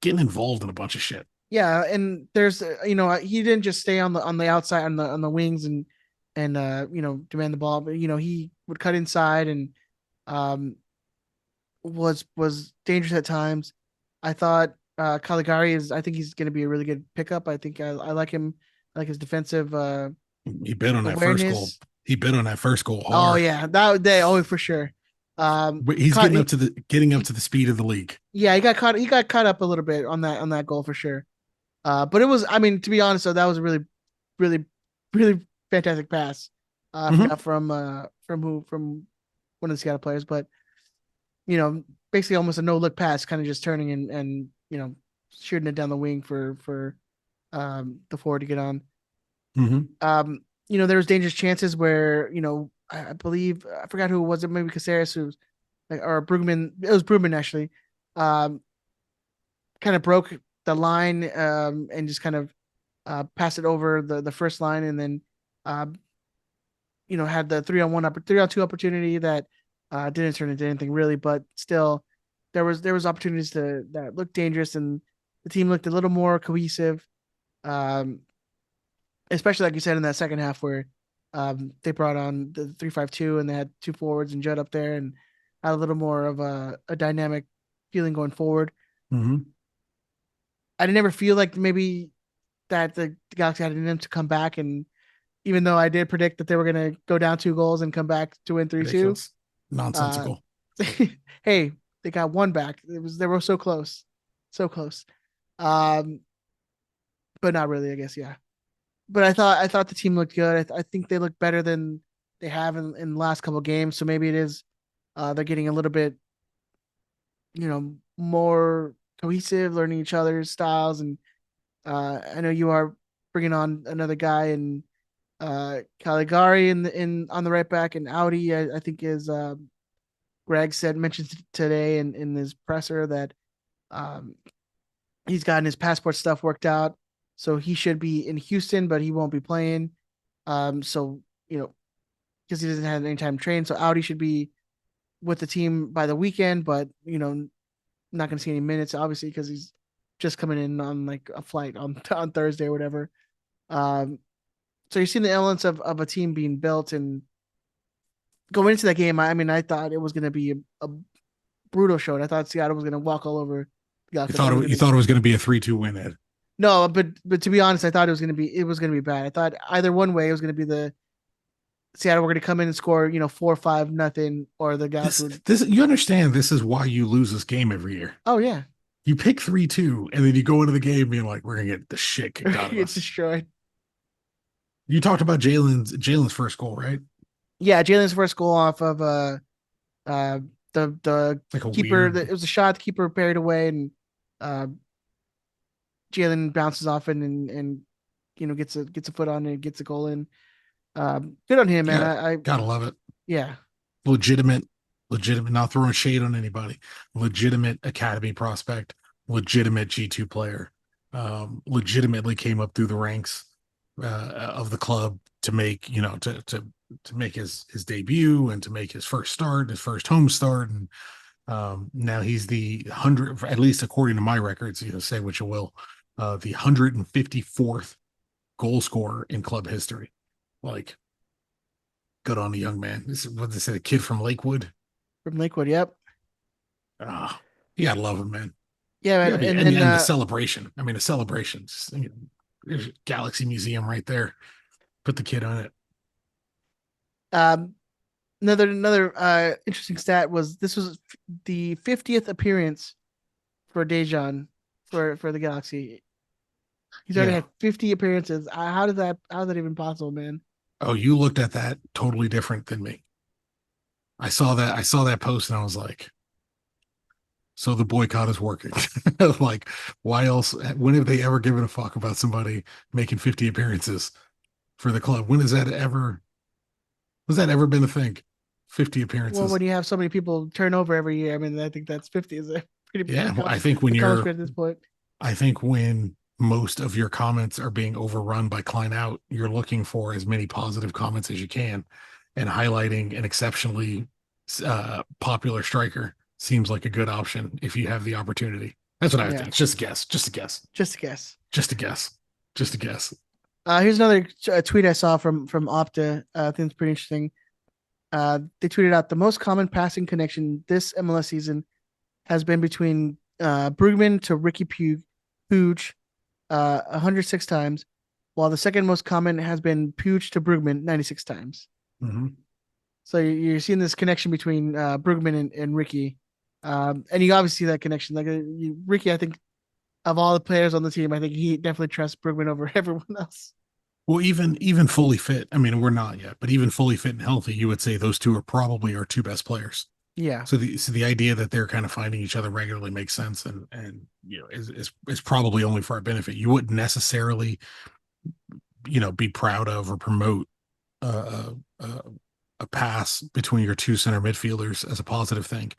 getting involved in a bunch of shit. Yeah, and there's he didn't just stay on the outside on the wings and demand the ball, but he would cut inside and um was dangerous at times. I thought Caligari I think he's going to be a really good pickup. I think I like him. I like his defensive He bit on that first goal. awareness. He bit on that first goal Oh hard. yeah, that day, oh for sure. But he's Caught, getting up to the speed of the league. yeah, he got caught up a little bit on that goal for sure. But it was, I mean, to be honest, though, that was a really, really fantastic pass. I Mm-hmm. forgot from one of the Seattle players, but basically almost a no look pass, kind of just turning and shooting it down the wing for the forward to get on. Mm-hmm. There was dangerous chances where I believe I forgot who it was. It maybe Caceres who was like or Brugman. It was Brugman actually. Um, Kind of broke the line and just kind of passed it over the first line, and then uh, had the 3-on-2 opportunity that didn't turn into anything really, but still there was opportunities that looked dangerous, and the team looked a little more cohesive, um, especially like you said in that second half where they brought on the 3-5-2 and they had two forwards and Judd up there and had a little more of a dynamic feeling going forward. Mm-hmm. I never feel like maybe that the Galaxy had in them to come back, and even though I did predict that they were going to go down 2 goals and come back to win 3-2, Ridiculous. uh, Nonsensical. hey, they got one back. They were so close, so close, um, but not really, I guess. Yeah, but I thought the team looked good. I think they look better than they have in the last couple of games. So maybe it is they're getting a little bit more cohesive, learning each other's styles, and I know you are bringing on another guy and Caligari in on the right back, and Audi I think is Greg mentioned today in his presser that um, he's gotten his passport stuff worked out, so he should be in Houston, but he won't be playing. So because he doesn't have any time to train, so Audi should be with the team by the weekend, but not going to see any minutes obviously because he's just coming in on like a flight on Thursday or whatever. Um, so you're seeing the elements of a team being built, and going into that game, I mean, I thought it was going to be a brutal show. And I thought Seattle was going to walk all over the You Galaxy. I thought thought it was it, going you to be thought it was going to be a 3-2 win, Ed. no, but to be honest, I thought it was going to be bad. I thought either one way it was going to be the Seattle were going to come in and score 4-5-0, or the Galaxy This would. this you understand this is why you lose this game every year. Oh yeah, You pick 3-2, and then you go into the game being like, we're gonna get the shit kicked out of it's us. destroyed. You talked about Jalen's first goal, right? Yeah, Jalen's first goal off of uh the Like a keeper. weird, It was a shot. The keeper parried away, and uh Jalen bounces off and gets a foot on it, gets a goal in. Good on him, man. yeah, I gotta love it. yeah, Legitimate, legitimate. Not throwing shade on anybody. Legitimate academy prospect. Legitimate G2 player. Legitimately came up through the ranks of the club to make to make his debut and to make his first start, his first home start, and now he's the 100, at least according to my records. Say what you will, the 154th goal scorer in club history. Like, good on the young man. This is what they say, a kid from Lakewood. from Lakewood. Yep. Ah, you gotta love him, man. Yeah, You man. gotta be, And and then and the celebration. I mean, the celebrations. There's Galaxy Museum right there. Put the kid on it. um another interesting stat was this was the 50th appearance for Dejan for the Galaxy. He's already Yeah. had 50 appearances. How is that even possible, man? Oh, you looked at that totally different than me. I saw that post and I was like, so the boycott is working. Like, why else? When have they ever given a fuck about somebody making 50 appearances for the club? When has that ever? Was that ever been a thing? 50 Well, appearances. when you have so many people turn over every year, I mean, I think that's 50 is a pretty big Yeah, well, accomplishment at this point. I think when most of your comments are being overrun by Klein out, you're looking for as many positive comments as you can, and highlighting an exceptionally popular striker seems like a good option if you have the opportunity. That's what I would Yeah, think. Just a guess. Just a guess. just a guess. Just a guess. Just a guess. Here's another tweet I saw from Opta. I think it's pretty interesting. They tweeted out the most common passing connection this MLS season has been between Brugman to Ricky Puig, 106 times, while the second most common has been Puig to Brugman 96 times. Mm-hmm. So you're seeing this connection between Brugman and Ricky, and you obviously see that connection. Like Ricky, I think of all the players on the team, I think he definitely trusts Brugman over everyone else. Well, even fully fit. I mean, we're not yet, but even fully fit and healthy, you would say those two are probably our two best players. Yeah, So the idea that they're kind of finding each other regularly makes sense, and is probably only for our benefit. You wouldn't necessarily be proud of or promote a a pass between your two center midfielders as a positive thing,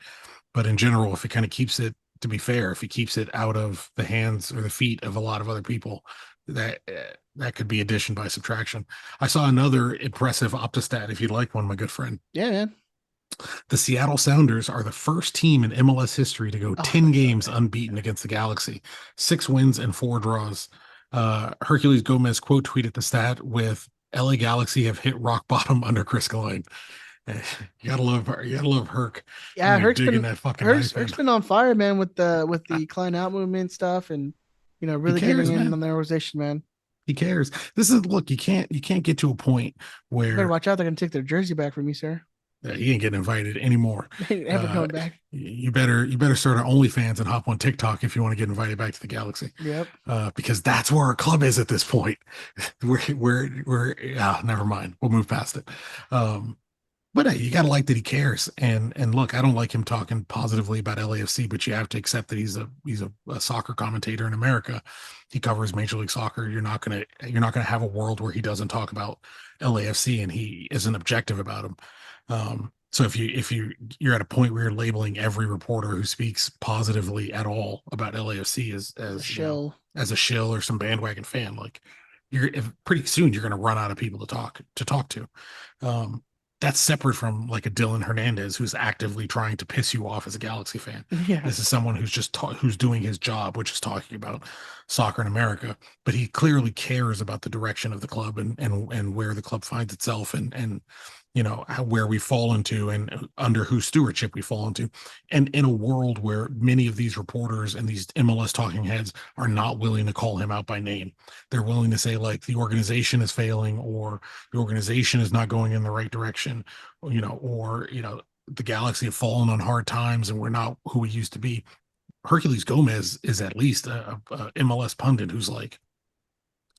but in general, if it kind of keeps it, to be fair, if he keeps it out of the hands or the feet of a lot of other people, that could be addition by subtraction. I saw another impressive optistat, if you'd like one, my good friend. yeah, man. The Seattle Sounders are the first team in MLS history to go Oh, 10 that's so games good. unbeaten against the Galaxy, 6 wins and 4 draws. Hercules Gomez quote tweeted the stat with LA Galaxy have hit rock bottom under Chris Galine. You gotta love her. You gotta love Herc in Yeah, there digging that fucking knife in. Herc's been on fire, man, with the Klein out movement stuff, and He really getting cares, in man. on the organization, man. He cares. This is look. You can't get to a point You better where watch out; they're gonna take their jersey back from you, sir. he ain't getting invited anymore. They ain't ever Uh, coming back. you better start an OnlyFans and hop on TikTok if you want to get invited back to the Galaxy, Yep. because that's where our club is at this point. Never mind. We'll move past it. Um, but hey, you gotta like that he cares. And look, I don't like him talking positively about LAFC, but you have to accept that he's a soccer commentator in America. He covers Major League Soccer. You're not gonna have a world where he doesn't talk about LAFC and he isn't objective about him. So if you're at a point where you're labeling every reporter who speaks positively at all about LAFC as It's a as you know shill. as a shill or some bandwagon fan, like pretty soon you're going to run out of people to talk to. Um, that's separate from like a Dylan Hernandez who's actively trying to piss you off as a Galaxy fan. Yeah. This is someone who's doing his job, which is talking about soccer in America, but he clearly cares about the direction of the club and where the club finds itself and where we fall into and under whose stewardship we fall into. And in a world where many of these reporters and these MLS talking heads are not willing to call him out by name, they're willing to say like the organization is failing or the organization is not going in the right direction, or the Galaxy have fallen on hard times and we're not who we used to be. Hercules Gomez is at least a MLS pundit who's like,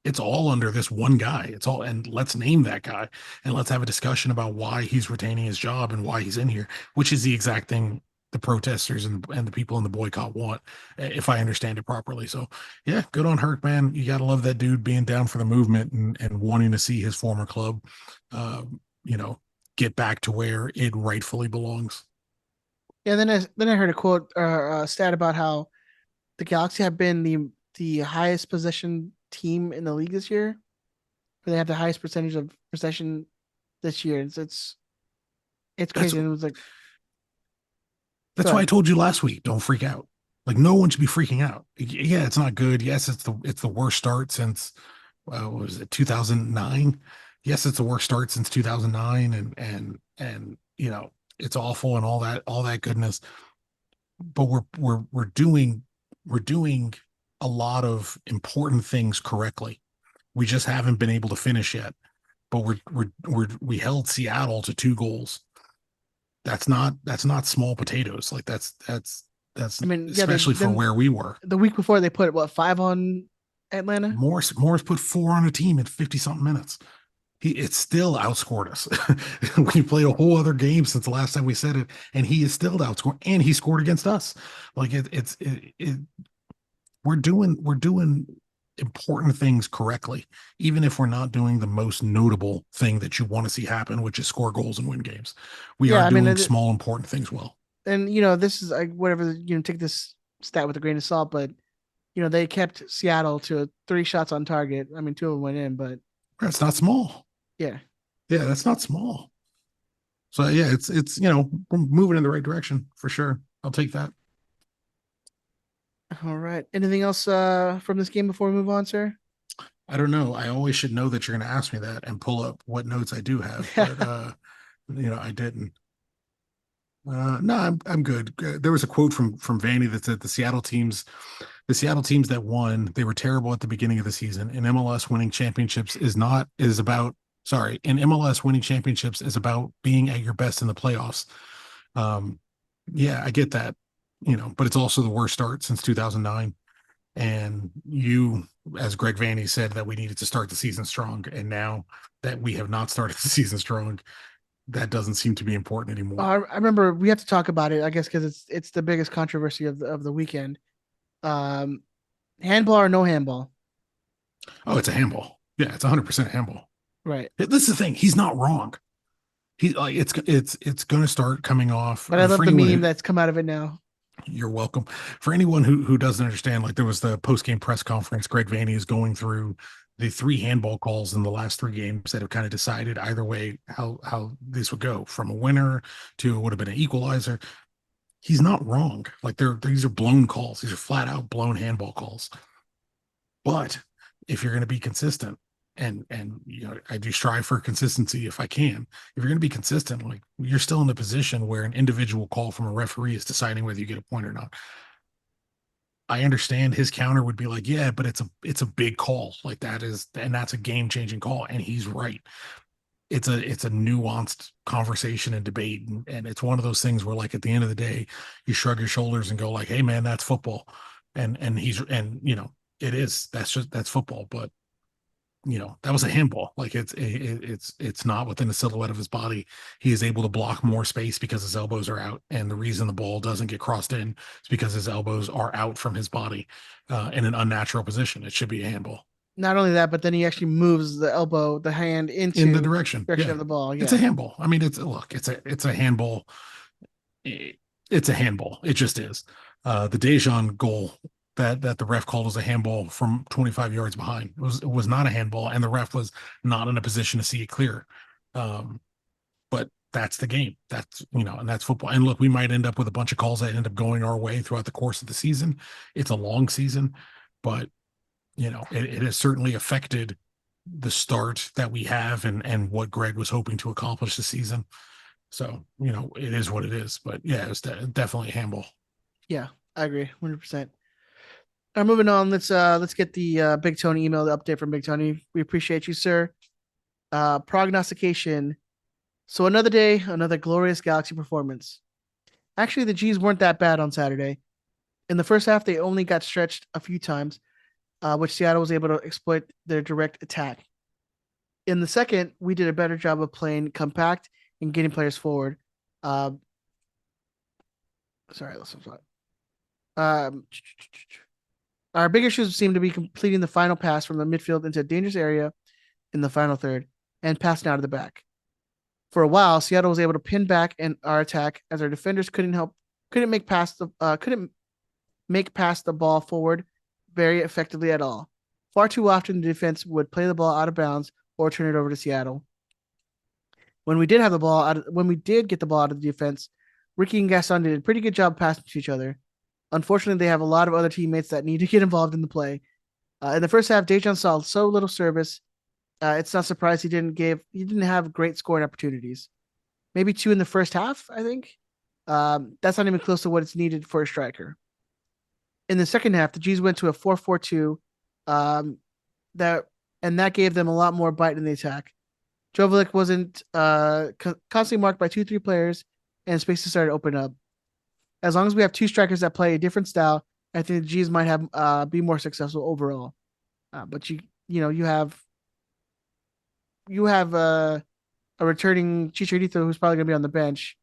It's all under this one guy. It's all, and let's name that guy and let's have a discussion about why he's retaining his job and why he's in here, which is the exact thing the protesters and the people in the boycott want, if I understand it properly. So yeah, good on Herc, man. You gotta love that dude being down for the movement and wanting to see his former club, uh, you know, get back to where it rightfully belongs. Yeah, then I heard a quote or a stat about how the Galaxy have been the highest possession team in the league this year. They have the highest percentage of possession this year. It's That's crazy. And it was like, go That's why I ahead. told you last week, don't freak out. Like no one should be freaking out. Yeah, it's not good. Yes, it's the worst start since what was it 2009? Yes, it's the worst start since 2009 and it's awful and all that goodness. But we're doing a lot of important things correctly. We just haven't been able to finish yet. But we held Seattle to 2 goals. That's not small potatoes. Like that's I mean, yeah, especially for then where we were. the week before they put what, 5 on Atlanta? Morris put 4 on a team in 50 something minutes. It's still outscored us. We played a whole other game since the last time we said it, and he is still outscored, and he scored against us. Like we're doing important things correctly, even if we're not doing the most notable thing that you want to see happen, which is score goals and win games. We are Yeah, I mean, doing small important things well. and this is like whatever, take this stat with a grain of salt, but they kept Seattle to 3 shots on target. I mean, 2 of them went in, but That's not small. yeah. Yeah, that's not small. So yeah, it's we're moving in the right direction for sure. I'll take that. All right. Anything else from this game before we move on, sir? I don't know. I always should know that you're going to ask me that and pull up what notes I do have, but I didn't. No, I'm good. There was a quote from Vanny that said the Seattle teams that won, they were terrible at the beginning of the season. In MLS winning championships is about sorry, in MLS winning championships is about being at your best in the playoffs. Um, yeah, I get that, but it's also the worst start since 2009. And you, as Greg Vanny said, that we needed to start the season strong. And now that we have not started the season strong, that doesn't seem to be important anymore. I remember we have to talk about it, I guess, because it's the biggest controversy of the weekend. Um, Handball or no handball? Oh, it's a handball. Yeah, it's 100% handball. Right. This is the thing. He's not wrong. He like it's going to start coming off. But I love For the anyone meme who, that's come out of it now. you're welcome. For anyone who doesn't understand, like there was the post game press conference. Greg Vanny is going through the 3 handball calls in the last 3 games that have kind of decided either way how this would go, from a winner to it would have been an equalizer. He's not wrong. Like these are blown calls. These are flat out blown handball calls. But if you're going to be consistent, and I do strive for consistency if I can. If you're going to be consistent, like you're still in the position where an individual call from a referee is deciding whether you get a point or not. I understand his counter would be like, yeah, but it's a big call. Like that's a game changing call, and he's right. It's a nuanced conversation and debate, and it's one of those things where, like, at the end of the day, you shrug your shoulders and go like, hey man, that's football. And it is, that's football. But that was a handball. Like it's not within the silhouette of his body. He is able to block more space because his elbows are out, and the reason the ball doesn't get crossed in is because his elbows are out from his body, in an unnatural position. It should be a handball. Not only that, but then he actually moves the hand In the into direction, the direction yeah, of the ball. it's a Yeah. handball. I mean, it's a handball. It's a handball. It just is. The Dejan goal that the ref called as a handball from 25 yards behind, it was not a handball, and the ref was not in a position to see it clear. Um, but that's the game. And that's football. And look, we might end up with a bunch of calls that end up going our way throughout the course of the season. It's a long season, but it has certainly affected the start that we have and what Greg was hoping to accomplish this season. So, it is what it is. But yeah, it's definitely a handball. Yeah, I agree, 100%. All right, moving on. Let's get the Big Tony email, the update from Big Tony. We appreciate you, sir. Prognostication. So another day, another glorious Galaxy performance. Actually, the G's weren't that bad on Saturday. In the first half, they only got stretched a few times. which Seattle was able to exploit their direct attack. In the second, we did a better job of playing compact and getting players forward. Uh, sorry, let's stop. Um, our big issues seem to be completing the final pass from the midfield into a dangerous area in the final third and passing out of the back. For a while, Seattle was able to pin back and our attack as our defenders couldn't make past the ball forward very effectively at all. Far too often, the defense would play the ball out of bounds or turn it over to Seattle. When we did get the ball out of the defense, Ricky and Gaston did a pretty good job passing to each other. Unfortunately, they have a lot of other teammates that need to get involved in the play. In the first half, Dejan saw so little service. It's not surprised he didn't have great scoring opportunities. Maybe two in the first half, I think. That's not even close to what it's needed for a striker. In the second half, the G's went to a 4-4-2. That and that gave them a lot more bite in the attack. Jovic wasn't constantly marked by 2-3 players, and spaces started to open up. As long as we have two strikers that play a different style, I think the G's might have be more successful overall. But you have a returning Chicharito who's probably going to be on the bench,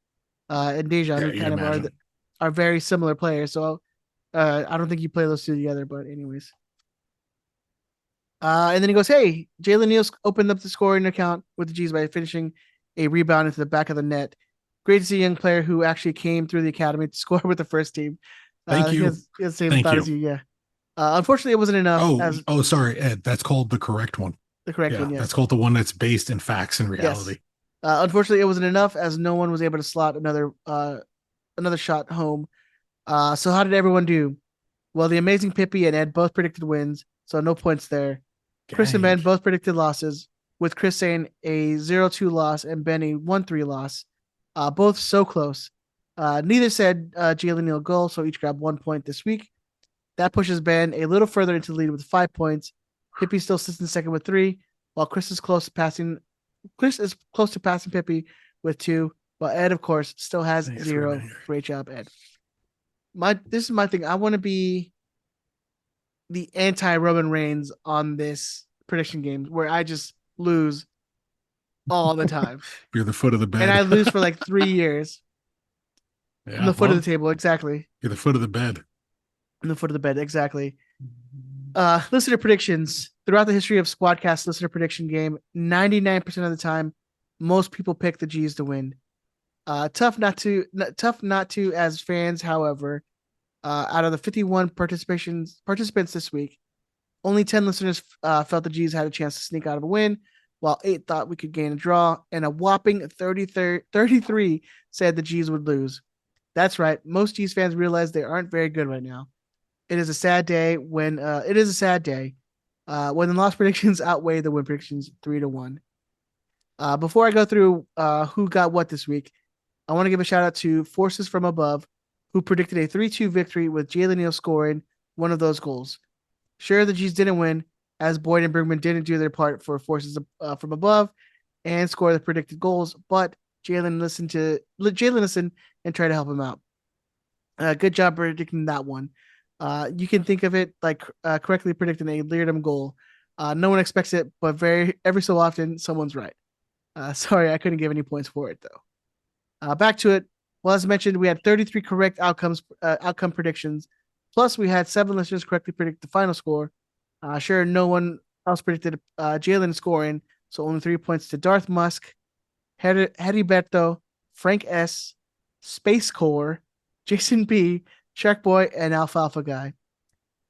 and Dejan Yeah, who you can kind of imagine. are very similar players. So I don't think you play those two together. But anyways, and then he goes, "Hey, Jalen Neal's opened up the scoring account with the G's by finishing a rebound into the back of the net. Great to see a young player who actually came through the academy to score with the first team. Thank He you. has the same Thank thought you. as you, yeah. Unfortunately, it wasn't enough Oh, as sorry, Ed. That's called the correct one. the correct Yeah, one, yeah. that's called the one that's based in facts and Yes. reality. Unfortunately, it wasn't enough as no one was able to slot another shot home. So how did everyone do? Well, the amazing Pippi and Ed both predicted wins, so no points there. Chris and Gang. Ben both predicted losses, with Chris saying a 0-2 loss and Ben a 1-3 loss. Both so close. Neither said Jalen Neal goal, so each grabbed 1 point this week. That pushes Ben a little further into the lead with 5 points. Pippi still sits in second with 3, while Chris is close to passing. Chris is close to passing Pippi with 2, while Ed, of course, still has Thanks for 0. being here. Great job, Ed. This is my thing. I want to be the anti-Roman Reigns on this prediction game where I just lose all the time. You're the foot of the And bed. I lose for like 3 years. On Yeah, the foot of the well, table, exactly. you're the foot of the bed. On the foot of the bed, exactly. Listener predictions. Throughout the history of Squadcast listener prediction game, 99% of the time, most people pick the G's to win. Tough not to as fans, however. Out of the 51 participants this week, only 10 listeners felt the G's had a chance to sneak out of a win, while 8 thought we could gain a draw, and a whopping 33 said the G's would lose. That's right. Most G's fans realize they aren't very good right now. It is a sad day when when the loss predictions outweigh the win predictions 3-1. Before I go through who got what this week, I want to give a shout out to Forces from Above, who predicted a 3-2 victory with Jalen Neal scoring one of those goals. Sure, the G's didn't win, as Boyd and Bergman didn't do their part for Forces from Above and score the predicted goals, but Jalen listened and tried to help him out. Good job predicting that one. You can think of it like correctly predicting a Leardom goal. No one expects it, but every so often someone's right. Sorry, I couldn't give any points for it though. Back to it. Well, as mentioned, we had 33 correct outcome predictions. Plus, we had 7 listeners correctly predict the final score. Sure, no one else predicted Jalen scoring, so only 3 points to Darth Musk, Heriberto, Frank S, Space Core, Jason B, Shark Boy, and Alfalfa Guy.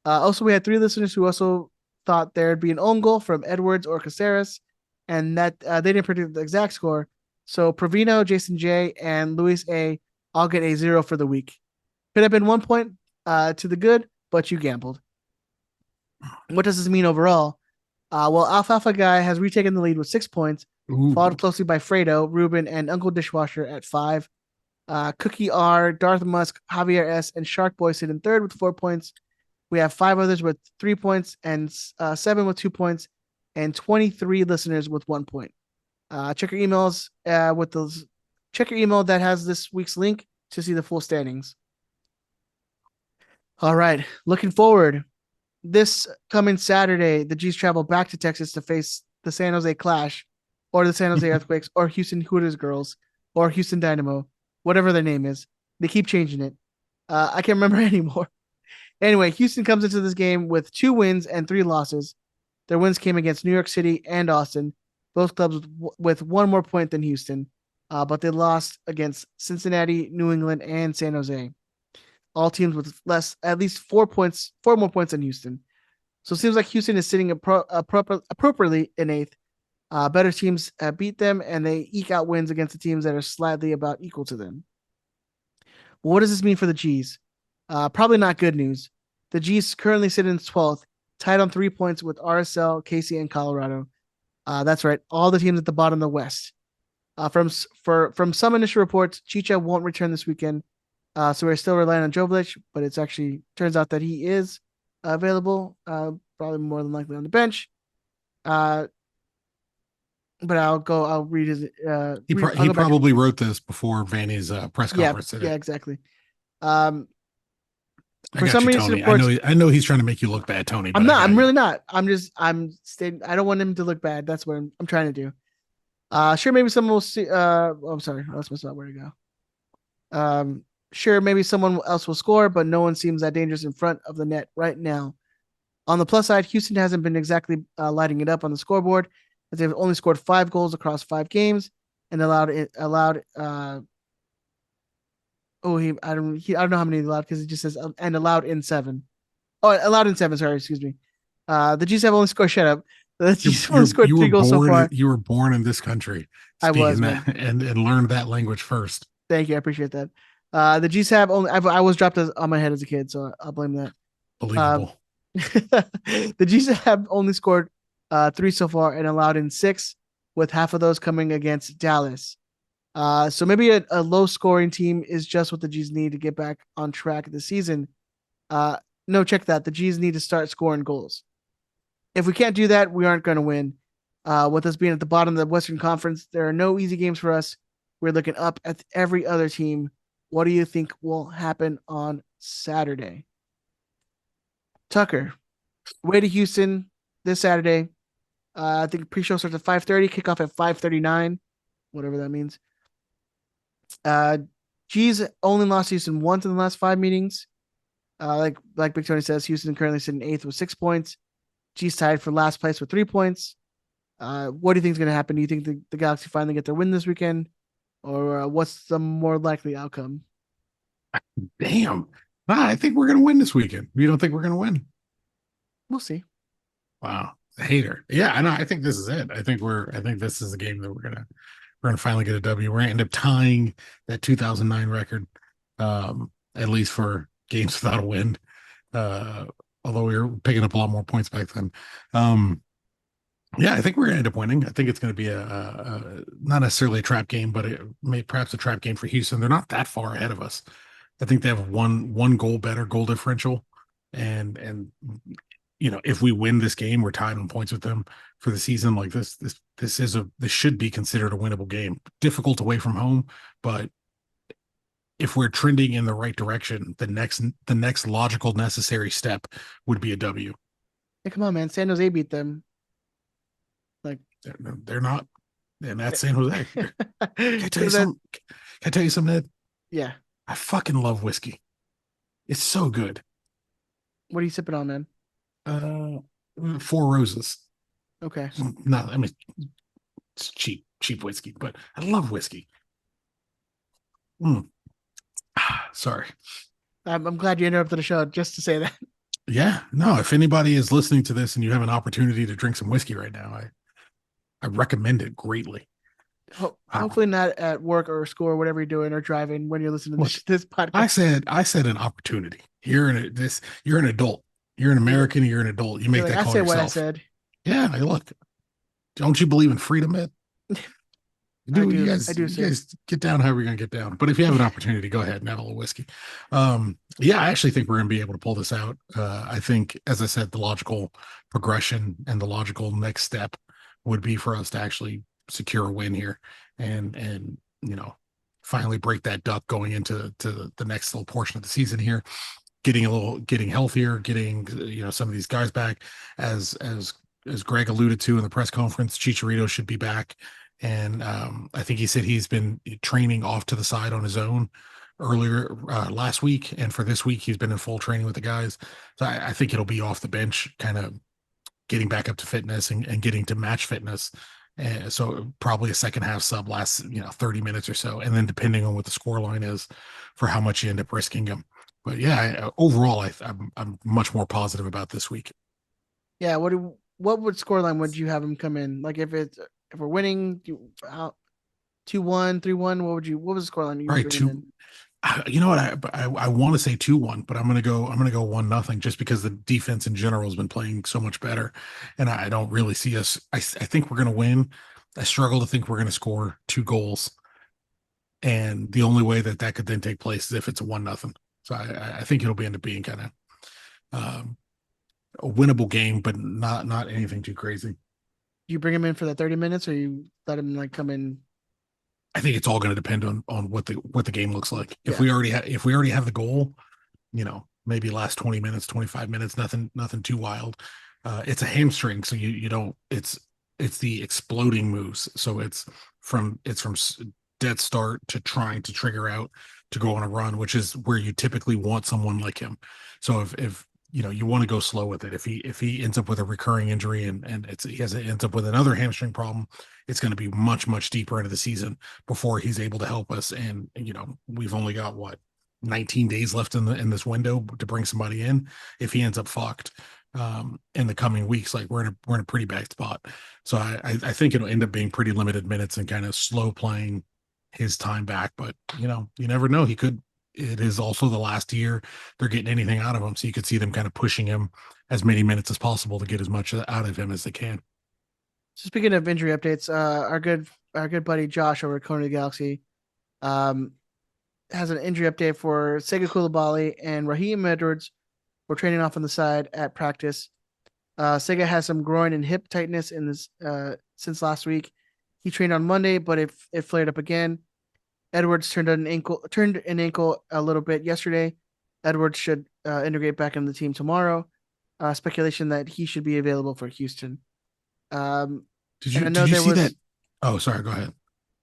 Also, we had 3 listeners who also thought there'd be an own goal from Edwards or Caceres, and that they didn't predict the exact score. So Provino, Jason J, and Luis A all get a 0 for the week. Could have been 1 point to the good, but you gambled. What does this mean overall? Well, Alfalfa Guy has retaken the lead with 6 points, Ooh. followed closely by Fredo, Ruben, and Uncle Dishwasher at 5. Cookie R, Darth Musk, Javier S, and Shark Boy sit in third with 4 points. We have 5 others with 3 points and 7 with 2 points, and 23 listeners with 1 point. Check your emails Check your email that has this week's link to see the full standings. All right, looking forward. this coming Saturday, the G's travel back to Texas to face the San Jose Clash, or the San Jose Earthquakes, or Houston Hooters Girls, or Houston Dynamo, whatever their name is. They keep changing it. I can't remember anymore. Anyway, Houston comes into this game with 2 wins and 3 losses. Their wins came against New York City and Austin, both clubs with one more point than Houston, but they lost against Cincinnati, New England, and San Jose. All teams with at least 4 points, 4 more points than Houston. So it seems like Houston is sitting appropriately in eighth. Better teams beat them, and they eke out wins against the teams that are slightly about equal to them. Well, what does this mean for the G's? Probably not good news. The G's currently sit in 12th, tied on 3 points with RSL, KC, and Colorado. That's right, all the teams at the bottom of the West. From some initial reports, Chicha won't return this weekend, so we're still relying on Jovic, but it's actually turns out that he is available, probably more than likely on the bench. But I'll read his. He probably wrote this before Vanny's press conference today. Yeah, exactly. For I got some you, reason, Tony. reports, I know he's trying to make you look bad, Tony. But I'm not. I'm you. really not. I'm stating. I don't want him to look bad. That's what I'm trying to do. Sure, maybe someone will see. I'm sorry. That's messed up. Where to go? Sure, maybe someone else will score, but no one seems that dangerous in front of the net right now. On the plus side, Houston hasn't been exactly lighting it up on the scoreboard, as they've only scored 5 goals across 5 games and allowed. I don't know how many allowed because it just says and allowed in 7. Oh, allowed in 7. Sorry, excuse me. The G's have only scored. Shut up. The G's only scored 3 goals so far. You were born in this country. I was, that, and learned that language first. Thank you. I appreciate that. The G's have only. I was dropped on my head as a kid, so I'll blame that. Believable. The G's have only scored 3 so far and allowed in 6, with half of those coming against Dallas. So maybe a low scoring team is just what the G's need to get back on track this season. No, check that. The G's need to start scoring goals. If we can't do that, we aren't going to win. With us being at the bottom of the Western Conference, there are no easy games for us. We're looking up at every other team. What do you think will happen on Saturday? Tucker, way to Houston this Saturday. I think pre-show starts at 5:30, kickoff at 5:39, whatever that means. G's only lost Houston once in the last 5 meetings. Like Big Tony says, Houston currently sitting 8th with 6 points. G's tied for last place with 3 points. What do you think is going to happen? Do you think the Galaxy finally get their win this weekend, or what's the more likely outcome? Damn. I think we're going to win this weekend. You don't think we're going to win? We'll see. Wow. The hater. Yeah, I know. I think this is it. I think this is the game that we're gonna finally get a W. We're gonna end up tying that 2009 record, at least for games without a win. Although we were picking up a lot more points back then. Yeah, I think we're gonna end up winning. I think it's gonna be a not necessarily a trap game, but perhaps a trap game for Houston. They're not that far ahead of us. I think they have one goal better goal differential, and if we win this game, we're tied on points with them for the season. Like this should be considered a winnable game. Difficult away from home, but if we're trending in the right direction, the next logical necessary step would be a W. Hey, come on, man! San Jose beat them. Like they're not, and that's San Jose. Can I tell you something? Can I tell you something, Ed? Yeah. I fucking love whiskey. It's so good. What are you sipping on, man? 4 Roses. Okay. No, I mean it's cheap whiskey, but I love whiskey. Sorry. I'm glad you interrupted the show just to say that. Yeah, no. If anybody is listening to this and you have an opportunity to drink some whiskey right now, I recommend it greatly. Hopefully not at work or school or whatever you're doing or driving when you're listening to this podcast. I said an opportunity. You're an adult. You're an American. You're an adult. You make that call yourself. What I said. Yeah, look. Don't you believe in freedom, Ed? Dude, you guys get down however you're gonna get down. But if you have an opportunity, go ahead and have a little whiskey. Yeah, I actually think we're gonna be able to pull this out. I think, as I said, the logical progression and the logical next step would be for us to actually secure a win here and finally break that duck going into the next little portion of the season here. getting healthier, getting some of these guys back, as Greg alluded to in the press conference. Chicharito should be back, and I think he said he's been training off to the side on his own earlier last week, and for this week he's been in full training with the guys. So I think it'll be off the bench, kind of getting back up to fitness and getting to match fitness. And so probably a second half sub lasts 30 minutes or so, and then depending on what the score line is for how much you end up risking him. But yeah, overall, I'm much more positive about this week. Yeah. What would scoreline would you have him come in? Like if we're winning, 2-1, 3-1, what was the scoreline you All would right, bring him two. in? You know what? I want to say 2-1, but I'm gonna go 1-0 just because the defense in general has been playing so much better, and I don't really see us. I think we're gonna win. I struggle to think we're gonna score 2 goals, and the only way that could then take place is if it's a 1-0. So I think it'll end up being kind of um, a winnable game, but not anything too crazy. Do you bring him in for the 30 minutes, or you let him like come in? I think it's all going to depend on what the game looks like. If Yeah. we already have the goal, maybe last 20 minutes, 25 minutes, nothing too wild. It's a hamstring, so you don't. It's the exploding moves. So it's from dead start to trying to trigger out to go on a run, which is where you typically want someone like him. So if you want to go slow with it. If he ends up with a recurring injury and ends up with another hamstring problem, it's going to be much deeper into the season before he's able to help us. And we've only got 19 days left in this window to bring somebody in. If he ends up fucked in the coming weeks, like we're in a pretty bad spot. So I think it'll end up being pretty limited minutes and kind of slow playing his time back. But you never know. It is also the last year they're getting anything out of him. So you could see them kind of pushing him as many minutes as possible to get as much out of him as they can. So speaking of injury updates, our good buddy Josh over at Kona the Galaxy, um, has an injury update for Sega Koulibaly and Raheem Edwards. Were training off on the side at practice. Sega has some groin and hip tightness in this since last week. He trained on Monday, but it flared up again. Edwards turned an ankle a little bit yesterday. Edwards should integrate back in the team tomorrow. Speculation that he should be available for Houston. Did And you I know did you there see that? was. Oh, sorry. Go ahead.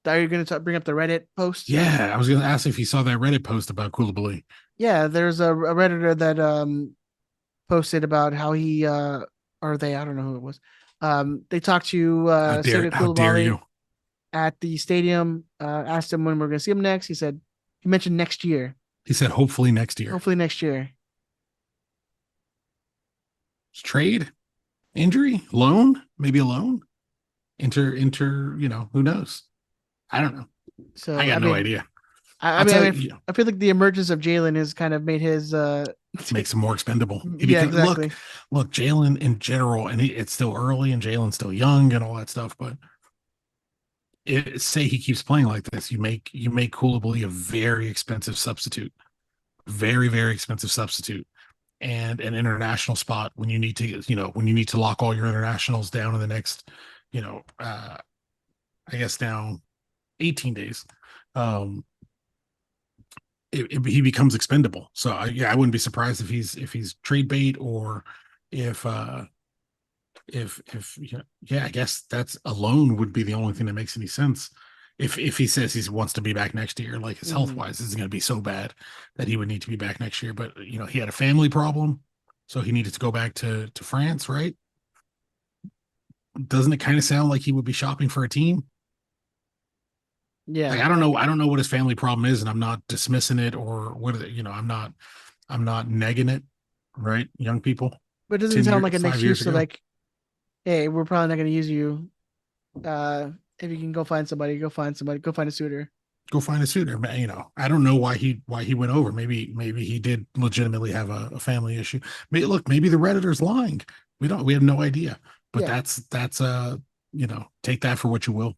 Are you going to bring up the Reddit post? Yeah, I was going to ask if you saw that Reddit post about Koulibaly. Yeah, there's a redditor that posted about how he or they, I don't know who it was. They talked to Sega How dare Koulibaly you? at the stadium. Asked him when we're going to see him next. He mentioned next year, He said hopefully next year. hopefully next year. Trade, injury, loan, maybe a loan. Enter. Who knows? I don't know. I So got I no mean, idea. I I'll mean, tell I you, mean, I feel like the emergence of Jalen has kind of made his makes him more expendable. He yeah, becomes exactly. look, Jalen in general, and it's still early, and Jalen's still young, and all that stuff. But say he keeps playing like this, you make Koulibaly a very expensive substitute, very expensive substitute, and an international spot when you need to lock all your internationals down in the next, I guess now 18 days. Um, he becomes expendable. So yeah, I wouldn't be surprised if he's trade bait or if yeah, I guess that's alone would be the only thing that makes any sense. If he says he wants to be back next year, like his health Mhm. wise is going to be so bad that he would need to be back next year. But he had a family problem, so he needed to go back to France, right? Doesn't it kind of sound like he would be shopping for a team? Like Yeah, I don't know what his family problem is, and I'm not dismissing it or what I'm not negging it, right? Young people, but it doesn't 10 sound years, like an 5 years excuse to ago, like, hey, we're probably not going to use you. If you can go find somebody, go find a suitor. go find a suitor. I don't know why he went over. Maybe he did legitimately have a family issue. Maybe the Redditor's lying. We have no idea. But Yeah. that's take that for what you will.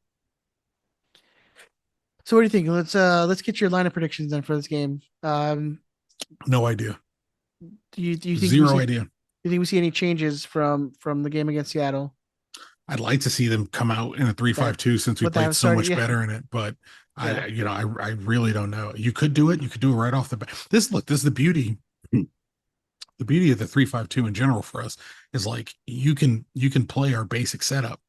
So what do you think? Let's get your lineup predictions then for this game. No idea. Do you think we Zero see idea. you think we see any changes from the game against Seattle I'd like to see them come out in a three that five two since we what they played have so started? much Yeah, better in it. But yeah, I really don't know. You could do it. You could do it right off the bat. This is the beauty. the beauty of the 3-5-2 in general for us is like you can play our basic setup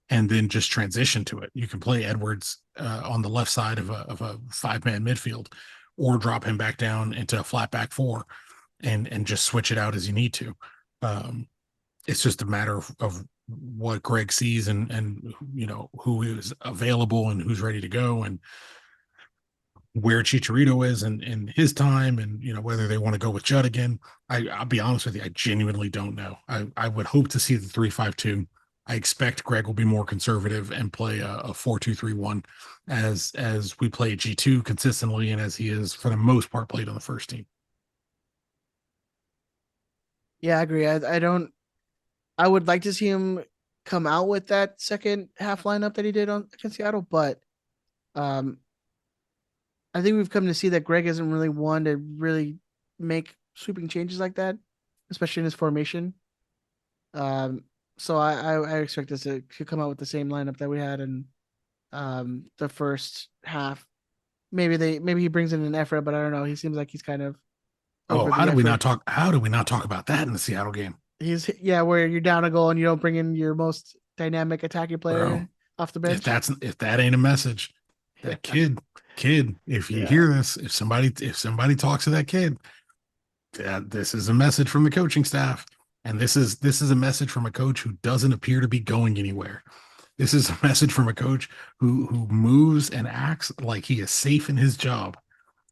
and then just transition to it. You can play Edwards on the left side of a 5-man midfield, or drop him back down into a flat back four, and just switch it out as you need to. Um, it's just a matter of what Greg sees, and who is available and who's ready to go, and where Chicharito is in his time, and whether they want to go with Judd again. I'll be honest with you, I genuinely don't know. I would hope to see the 3-5-2. I expect Greg will be more conservative and play a 4-2-3-1 as we play G2 consistently, and as he is for the most part played on the first team. Yeah, I agree. I don't. I would like to see him come out with that second half lineup that he did on against Seattle, but um, I think we've come to see that Greg isn't really one to really make sweeping changes like that, especially in his formation. Um, so I expect us to come out with the same lineup that we had in the first half. Maybe he brings in an effort, but I don't know. He seems like he's kind of Oh, over the effort. how do we not talk about that in the Seattle game? He's yeah, where you're down a goal and you don't bring in your most dynamic attacking Bro, player off the if bench. that's if that ain't a message, that kid, if you Yeah. hear this, if somebody talks to that kid, this is a message from the coaching staff, and this is a message from a coach who doesn't appear to be going anywhere. This is a message from a coach who moves and acts like he is safe in his job.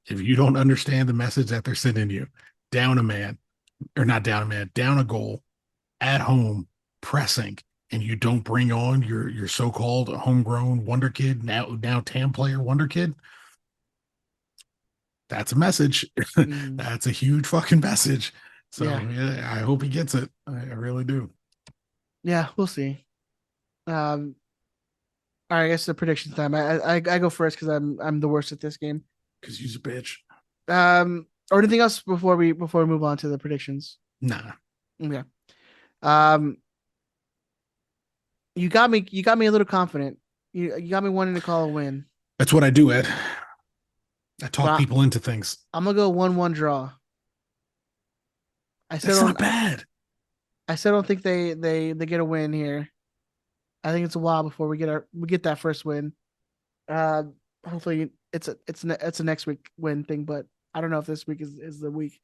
If you don't understand the message that they're sending you, down a man, or not down a man, down a goal at home, pressing, and you don't bring on your so-called homegrown wonder kid, now TAM player wonder kid, that's a message. Mm, That's a huge fucking message. So yeah. yeah, I hope he gets it. I really do. Yeah, we'll see. Um, all right, I guess the predictions time. I go first because I'm the worst at this game. Because he's a bitch. Or anything else before we move on to the predictions? Nah. Yeah. Um, you got me a little confident. You got me wanting to call a win, That's what I do, Ed. I talk but people into things. I'm gonna go 1-1 draw. I still That's not don't. bad. I still don't think they get a win here. I think it's a while before we get that first win. Uh, hopefully it's a next week win thing, but I don't know if this week is the week.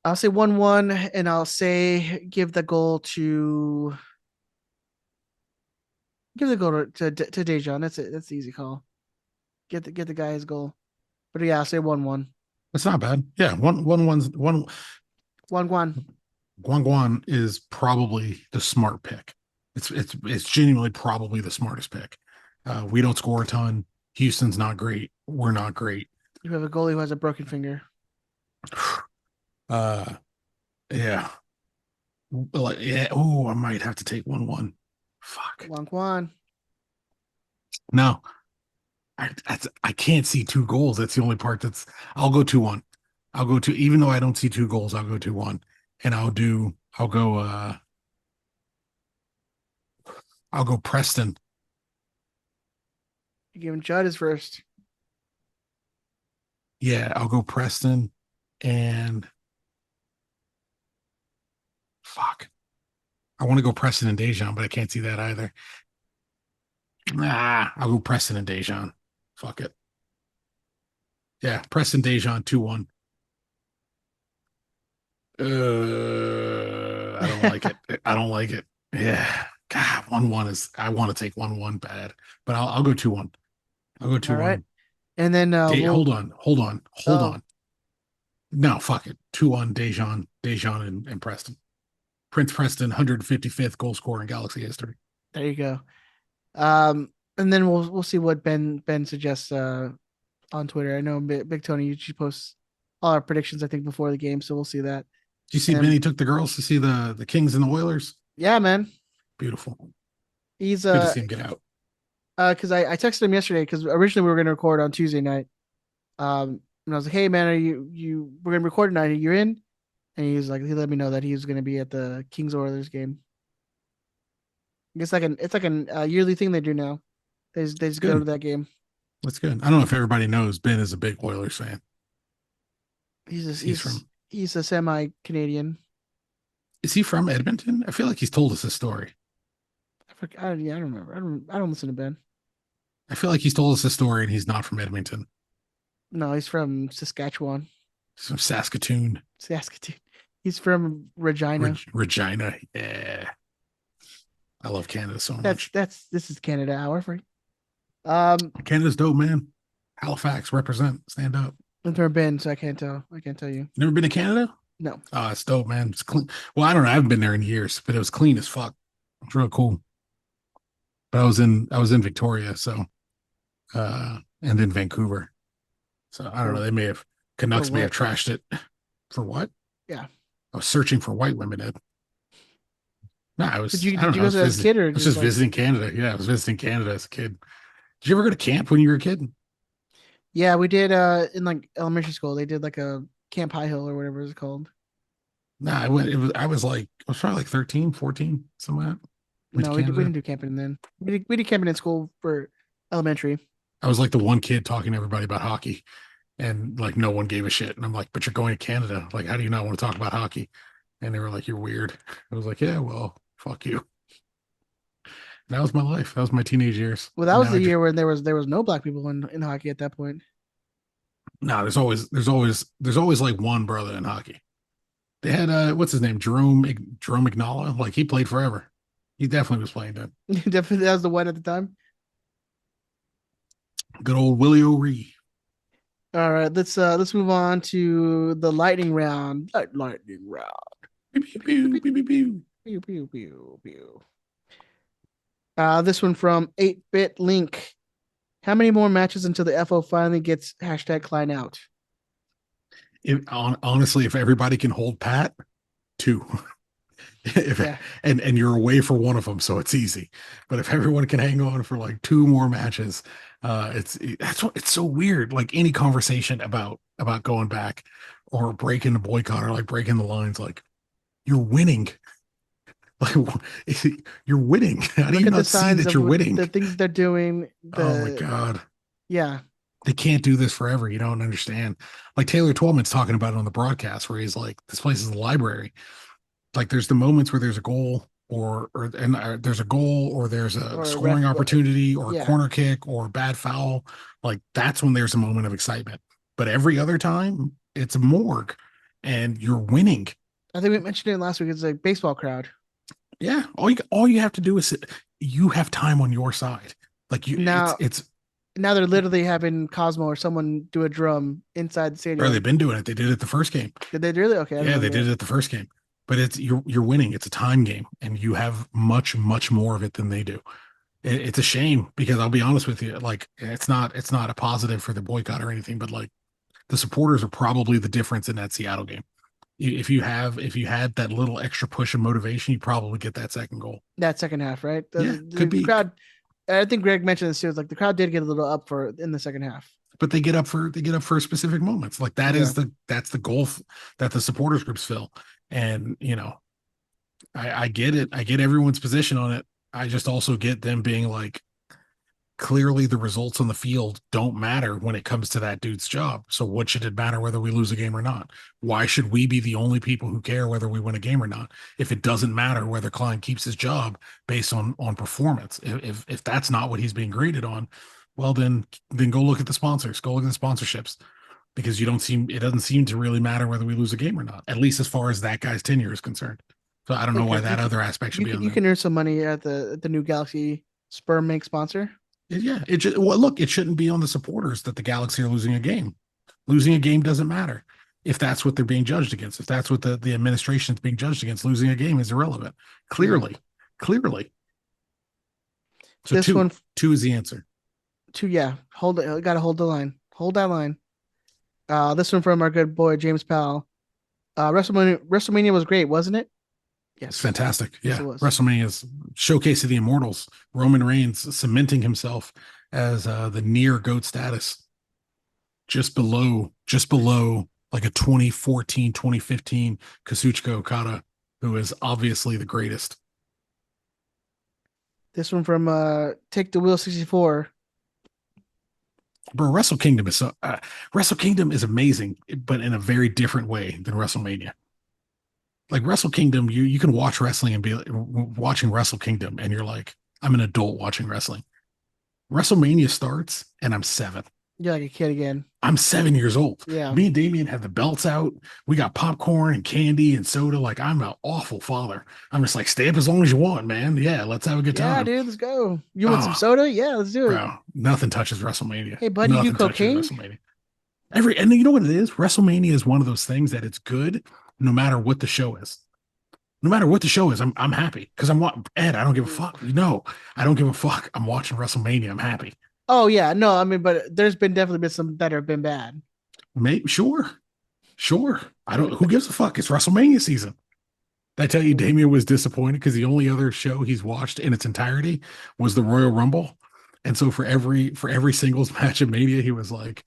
I'll say 1-1, and I'll say give the goal to Dejan. That's it. That's the easy call. Get the guy his goal. But yeah, I'll say 1-1. That's not bad. Yeah, one. 1-1. Guan is probably the smart pick. It's genuinely probably the smartest pick. We don't score a ton. Houston's not great. We're not great. You have a goalie who has a broken finger. Uh, yeah. Like, yeah. Oh, I might have to take 1-1. Fuck. 1-1. No, I can't see two goals. That's the only part that's. I'll go 2-1. I'll go to even though I don't see two goals. I'll go 2-1, and I'll go. I'll go Preston. You give him Judd his first. Yeah, I'll go Preston, and fuck. I want to go Preston and Dejan, but I can't see that either. I'll go Preston and Dejan. Fuck it. Yeah, Preston Dejan 2-1. I don't like it. I don't like it. Yeah. God, 1-1 is I want to take 1-1 bad. But I'll go 2-1. I'll go All right. 2-1. And then we'll Hold oh on. No, fuck it. 2-1 Dejan and Preston. Prince Preston, 155th goal scorer in Galaxy history. there you go. And then we'll see what Ben suggests on Twitter. I know Big Tony usually posts all our predictions I think before the game, so we'll see that. Did you see And Benny took the girls to see the Kings and the Oilers? yeah, man, Beautiful. he's Good to see him get out. because I texted him yesterday because originally we were going to record on Tuesday night. And I was like, hey man, are we're gonna record tonight? Are you in? And he let me know that he was gonna be at the Kings Oilers game. It's like an yearly thing they do now. They just go to Good. that game. That's good. I don't know if everybody knows Ben is a big Oilers fan. He's a, He's from. he's a semi Canadian. Is he from Edmonton? I feel like he's told us this story. Yeah, I don't remember. I don't listen to Ben. I feel like he's told us this story, and he's not from Edmonton. No, he's from Saskatchewan. He's from Saskatoon, Saskatoon. He's from Regina. Regina. Yeah, I love Canada so much. This is Canada hour for you. Um, Canada's dope, man. Halifax represent, stand up. I've never been, so I can't tell. I can't tell you. Never been to Canada? No. Oh, it's dope, man. It's clean. Well, I don't know. I haven't been there in years, but it was clean as fuck. It's real cool. But I was in Victoria, so and then Vancouver. So I don't know. For They may have for Canucks may have what? trashed it. For what? Yeah. I was searching for white women, Ed. No, I Did don't you know. I go was to as a visiting kid or I was just just like? visiting Canada. Yeah, I was visiting Canada as a kid. Did you ever go to camp when you were a kid? Yeah, we did. In like elementary school, they did like a Camp High Hill or whatever it's called. No, I went. I was probably like 13, 14, something like that. Went to No, we Canada. didn't do camping then. We did camping in school for elementary. I was like the one kid talking to everybody about hockey, and like no one gave a shit. And I'm like, but you're going to Canada. Like, how do you not want to talk about hockey? And they were like, you're weird. I was like, yeah, well, fuck you. That was my life. That was my teenage years. Well, that And was now the year when there was no black people in hockey at that point. no, there's always like one brother in hockey. They had what's his name? Jerome Ignala. Like he played forever. He definitely was playing then. Definitely, that was the one at the time. Good old Willie O'Ree. All right, let's move on to the lightning round. Lightning round. Pew, pew, pew, pew, pew, pew. Pew, pew, pew, pew. This one from 8-Bit Link. How many more matches until the FO finally gets hashtag Klein out? Honestly, if everybody can hold pat, two. if Yeah, and you're away for one of them, so it's easy. But if everyone can hang on for like two more matches, that's what it's so weird. Like any conversation about going back or breaking the boycott or like breaking the lines, like you're winning. Like you're winning. How do look you at the not see signs that of you're winning? the things they're doing. Oh my The god. Yeah, They can't do this forever. You don't understand. Like Taylor Twellman's talking about it on the broadcast where he's like, this place is a library. Like there's the moments where there's a goal there's a goal or there's a or a scoring ref. opportunity or a Yeah, corner kick or a bad foul. Like that's when there's a moment of excitement. But every other time it's a morgue and you're winning. I think we mentioned it last week. It's like baseball crowd. Yeah. All you have to do is you have time on your side. Like you Now it's now they're literally having Cosmo or someone do a drum inside the or they've stadium. been doing it. They did it the first game. Did they really? Okay, I don't Yeah, they remember did that. it at the first game. But it's you're winning. It's a time game, and you have much more of it than they do. It's a shame because I'll be honest with you, like it's not a positive for the boycott or anything, but like the supporters are probably the difference in that Seattle game. If you had that little extra push of motivation, you probably get that second goal. That second half, right? Yeah, could The be, crowd. I think Greg mentioned this too. Like the crowd did get a little up for in the second half. but they get up for specific moments. Like Yeah. that's the goal that the supporters groups fill. And I get it. I get everyone's position on it. I just also get them being like, clearly the results on the field don't matter when it comes to that dude's job. So what should it matter whether we lose a game or not? Why should we be the only people who care whether we win a game or not? If it doesn't matter whether Klein keeps his job based on performance, if that's not what he's being graded on, well then go look at the sponsors, go look at the sponsorships because it doesn't seem to really matter whether we lose a game or not, at least as far as that guy's tenure is concerned. So I don't know why Because that other aspect should be on you there. can earn some money at the new Galaxy sperm make sponsor. Yeah, well, look, it shouldn't be on the supporters that the Galaxy are losing a game. Losing a game doesn't matter if that's what they're being judged against. If that's what the administration is being judged against, losing a game is irrelevant. Yeah. Clearly. So This one two is the answer. two. Yeah. Hold it. Got to hold the line. Hold that line. This one from our good boy James Powell. WrestleMania was great, wasn't it? It's Yes. fantastic. Yes, it Yeah, was. WrestleMania is showcase of the Immortals. Roman Reigns cementing himself as the near goat status, just below like a 2014, 2015 Kazuchika Okada, who is obviously the greatest. This one from Take the Wheel 64. Bro, Wrestle Kingdom is amazing, but in a very different way than WrestleMania. Like Wrestle Kingdom, you can watch wrestling and be watching Wrestle Kingdom, and you're like, I'm an adult watching wrestling. WrestleMania starts, and I'm 7. You're like a kid again. I'm 7 years old. Yeah. Me and Damien have the belts out. We got popcorn and candy and soda. Like I'm an awful father. I'm just like, stay up as long as you want, man. Yeah, let's have a good Yeah, time. dude, let's go. You want some Oh, soda? Yeah, let's do it. bro, nothing touches WrestleMania. Hey, bud, you do Nothing touches cocaine? WrestleMania. And you know what it is? WrestleMania is one of those things that it's good no matter what the show is. No matter what the show is, I'm happy because Ed. I don't give a fuck. No, I don't give a fuck. I'm watching WrestleMania. I'm happy. Oh yeah, no, I mean, but there's been definitely been some that have been bad. Maybe sure. I don't. Who gives a fuck? It's WrestleMania season. Did I tell you Damien was disappointed because the only other show he's watched in its entirety was the Royal Rumble, and so for every singles match of Mania, he was like,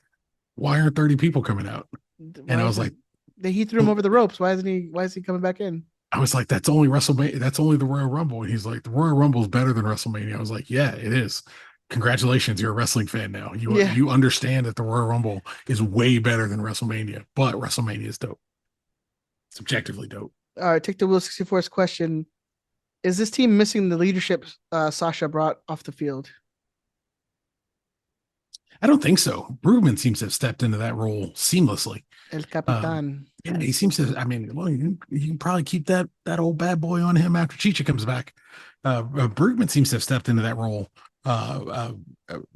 "Why aren't 30 people coming out?" And Why I is was it? like, He threw him over the ropes. Why isn't he? Why is he coming back in? "That's only WrestleMania. That's only the Royal Rumble." And he's like, "The Royal Rumble is better than WrestleMania." I was like, "Yeah, it is." Congratulations, you're a wrestling fan now. You Yeah. you understand that the Royal Rumble is way better than WrestleMania, but WrestleMania is dope. It's objectively dope. All right. Take the Wheel 64's question. Is this team missing the leadership Sasha brought off the field? I don't think so. Brugman seems to have stepped into that role seamlessly. El Um, Capitan. yeah, he seems to. I mean, well, you can probably keep that old bad boy on him after Chicha comes back. Brugman seems to have stepped into that role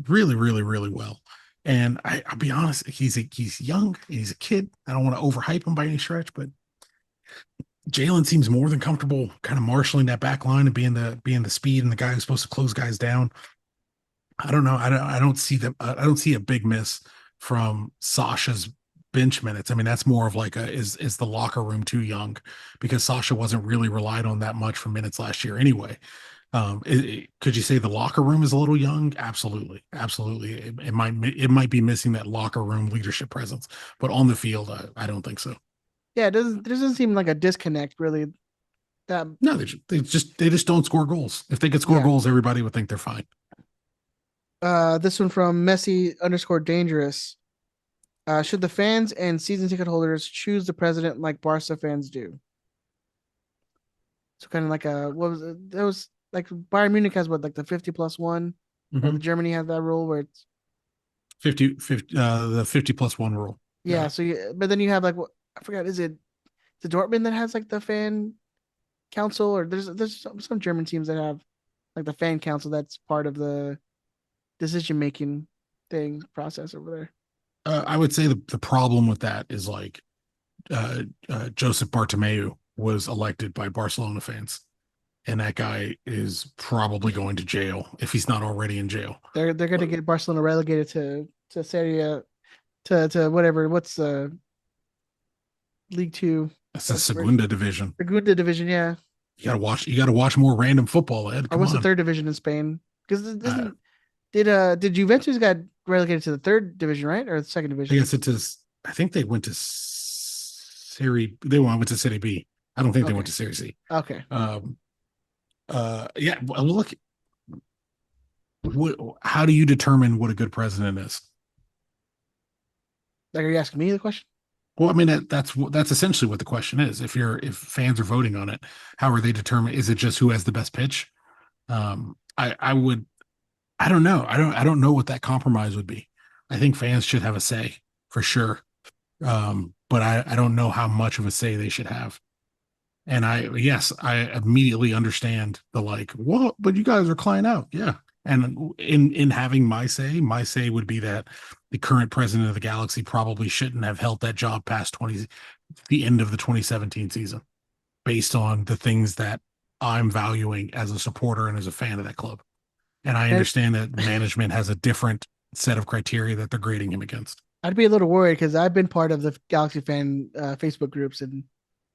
really, really, really well. And I'll be honest, he's young, he's a kid. I don't want to overhype him by any stretch, but Jalen seems more than comfortable kind of marshaling that back line and being the speed and the guy who's supposed to close guys down. I don't know. I don't see them. I don't see a big miss from Sasha's bench minutes. I mean, that's more of like is the locker room too young because Sasha wasn't really relied on that much for minutes last year anyway. Could you say the locker room is a little young? Absolutely, absolutely. It might be missing that locker room leadership presence, but on the field, I don't think so. Yeah, it doesn't seem like a disconnect really. That No, they just don't score goals. If they could score yeah. goals, everybody would think they're fine. This one from Messi underscore dangerous. Should the fans and season ticket holders choose the president like Barca fans do? So kind of like a what was it? That was like Bayern Munich has what like the 50+1, or the Mm-hmm. Germany has that rule where it's 50, the 50+1 rule. yeah. So but then you have like what I forgot is it the Dortmund that has like the fan council, or there's some German teams that have like the fan council that's part of the decision making thing process over there. I would say the problem with that is like Joseph Bartomeu was elected by Barcelona fans, and that guy is probably going to jail if he's not already in jail. They're gonna get Barcelona relegated to Serie A, to whatever what's League Two. That's the Segunda division. Segunda division, yeah. You gotta watch more random football, Ed. Or Come what's the on. third division in Spain? Because Uh, did Juventus got relegated to the third division, right, or the second I division? guess I think they went to went to Serie B. I don't think they Okay, went to Serie C. okay. Yeah, well, look, how do you determine what a good president is? Like, are you asking me the question? Well, I mean that's essentially what the question is. If fans are voting on it, how are they determined? Is it just who has the best pitch? I would I don't know. I don't know what that compromise would be. I think fans should have a say for sure. But I don't know how much of a say they should have. And yes, I immediately understand the like, well, but you guys are crying out. Yeah. And in having my say would be that the current president of the Galaxy probably shouldn't have held that job past the end of the 2017 season, based on the things that I'm valuing as a supporter and as a fan of that club. And I And understand that management has a different set of criteria that they're grading him against. I'd be a little worried because I've been part of the Galaxy fan Facebook groups, and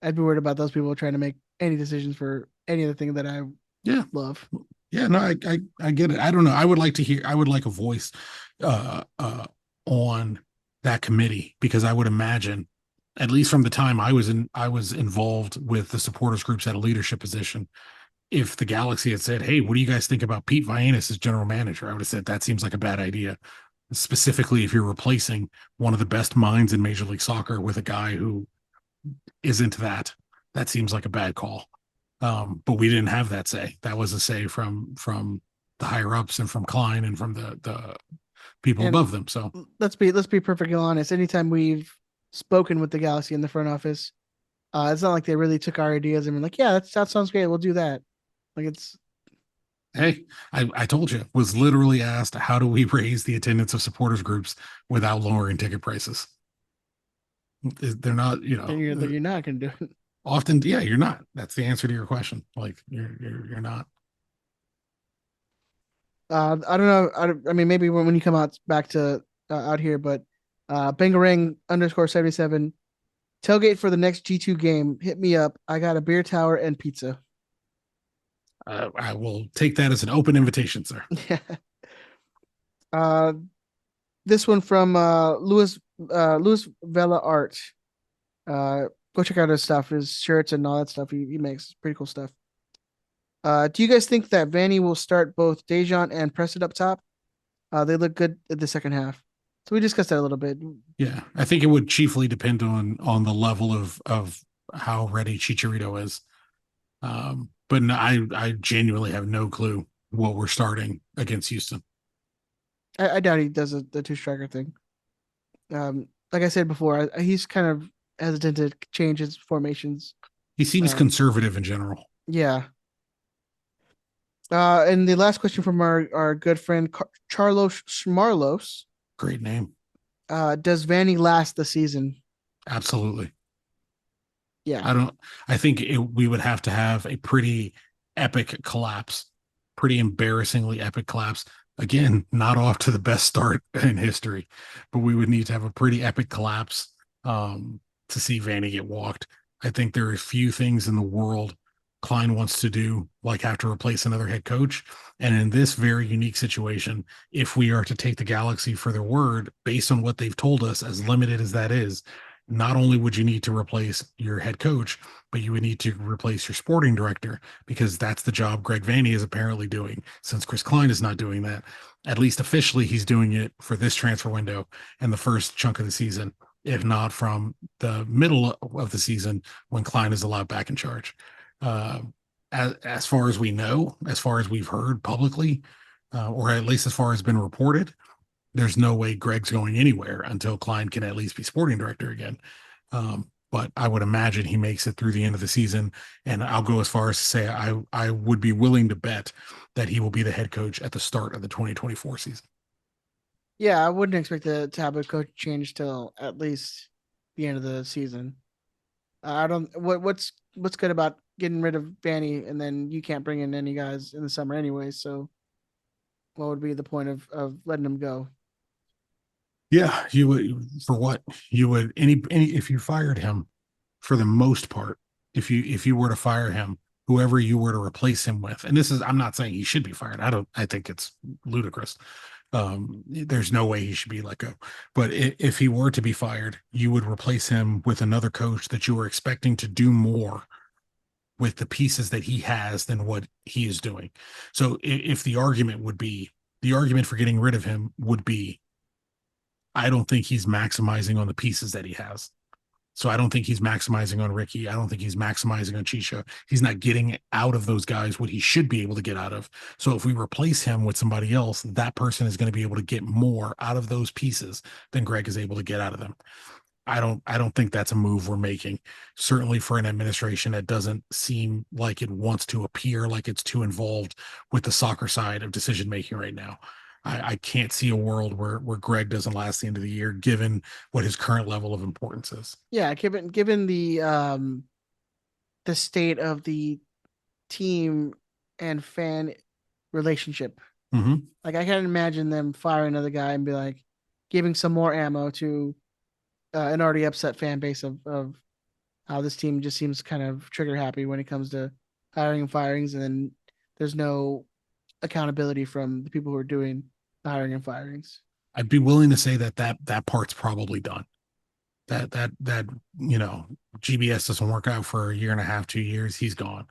I'd be worried about those people trying to make any decisions for any of the thing that I Yeah. love. Yeah, no, I get it. I don't know. I would like a voice on that committee because I would imagine, at least from the time I was involved with the supporters groups at a leadership position, if the Galaxy had said, "Hey, what do you guys think about Pete Vianis as general manager?" I would have said that seems like a bad idea. specifically if you're replacing one of the best minds in Major League Soccer with a guy who isn't that. That seems like a bad call. But we didn't have that say. That was a say from the higher ups and from Klein and from the people And above them. So let's be perfectly honest. Anytime we've spoken with the Galaxy in the front office, it's not like they really took our ideas and were like, yeah, that sounds great. We'll do that. Like it's hey, I told you, was literally asked, how do we raise the attendance of supporters groups without lowering ticket prices? They're not, you're not gonna do it. often, yeah, you're not. That's the answer to your question. Like you're not. I don't know. I mean, maybe when you come out back to out here, but Bangarang _77 tailgate for the next G2 game. Hit me up. I got a beer tower and pizza. I will take that as an open invitation, sir. uh, this one from Louis Vela Art. Uh, go check out his stuff, his shirts and all that stuff. He makes pretty cool stuff. Do you guys think that Vanny will start both Dejan and Preston up top? They look good in the second half. So we discussed that a little bit. Yeah, I think it would chiefly depend on the level of how ready Chicharito is. But no, I genuinely have no clue what we're starting against Houston. I doubt he does the two striker thing. Like I said before, he's kind of hesitant to change his formations. He seems Um, conservative in general. yeah. And the last question from our good friend Charlos Schmarlos. Great name. Does Vanny last the season? Absolutely. Yeah. I don't. I think we would have to have a pretty epic collapse, pretty embarrassingly epic collapse. Again, not off to the best start in history, but we would need to have a pretty epic collapse to see Vanny get walked. I think there are few things in the world Klein wants to do, like have to replace another head coach. And in this very unique situation, if we are to take the Galaxy for their word, based on what they've told us, as limited as that is, not only would you need to replace your head coach, but you would need to replace your sporting director because that's the job Greg Vanney is apparently doing. Since Chris Klein is not doing that, at least officially, he's doing it for this transfer window and the first chunk of the season, if not from the middle of the season when Klein is allowed back in charge. Uh, as far as we know, as far as we've heard publicly, or at least as far as been reported, there's no way Greg's going anywhere until Klein can at least be sporting director again. But I would imagine he makes it through the end of the season, and I'll go as far as to say I would be willing to bet that he will be the head coach at the start of the 2024 season. Yeah, I wouldn't expect to have a coach change till at least the end of the season. I don't. What's good about getting rid of Vanny and then you can't bring in any guys in the summer anyway. So what would be the point of letting him go? Yeah, you would for what you would any if you fired him for the most part, if you were to fire him, whoever you were to replace him with, and this is I'm not saying he should be fired. I think it's ludicrous. There's no way he should be let go. But if he were to be fired, you would replace him with another coach that you were expecting to do more with the pieces that he has than what he is doing. So if the argument for getting rid of him would be, I don't think he's maximizing on the pieces that he has. So I don't think he's maximizing on Ricky. I don't think he's maximizing on Chisha. He's not getting out of those guys what he should be able to get out of. So if we replace him with somebody else, that person is going to be able to get more out of those pieces than Greg is able to get out of them. I don't think that's a move we're making. Certainly for an administration that doesn't seem like it wants to appear like it's too involved with the soccer side of decision making right now. I can't see a world where Greg doesn't last the end of the year, given what his current level of importance is. Yeah, given the state of the team and fan relationship. Mm-hmm. Like I can't imagine them firing another guy and be like giving some more ammo to an already upset fan base of how this team just seems kind of trigger happy when it comes to hiring and firings, and then there's no accountability from the people who are doing the hiring and firings. I'd be willing to say that part's probably done. That GBS doesn't work out for a year and a half, 2 years. He's gone.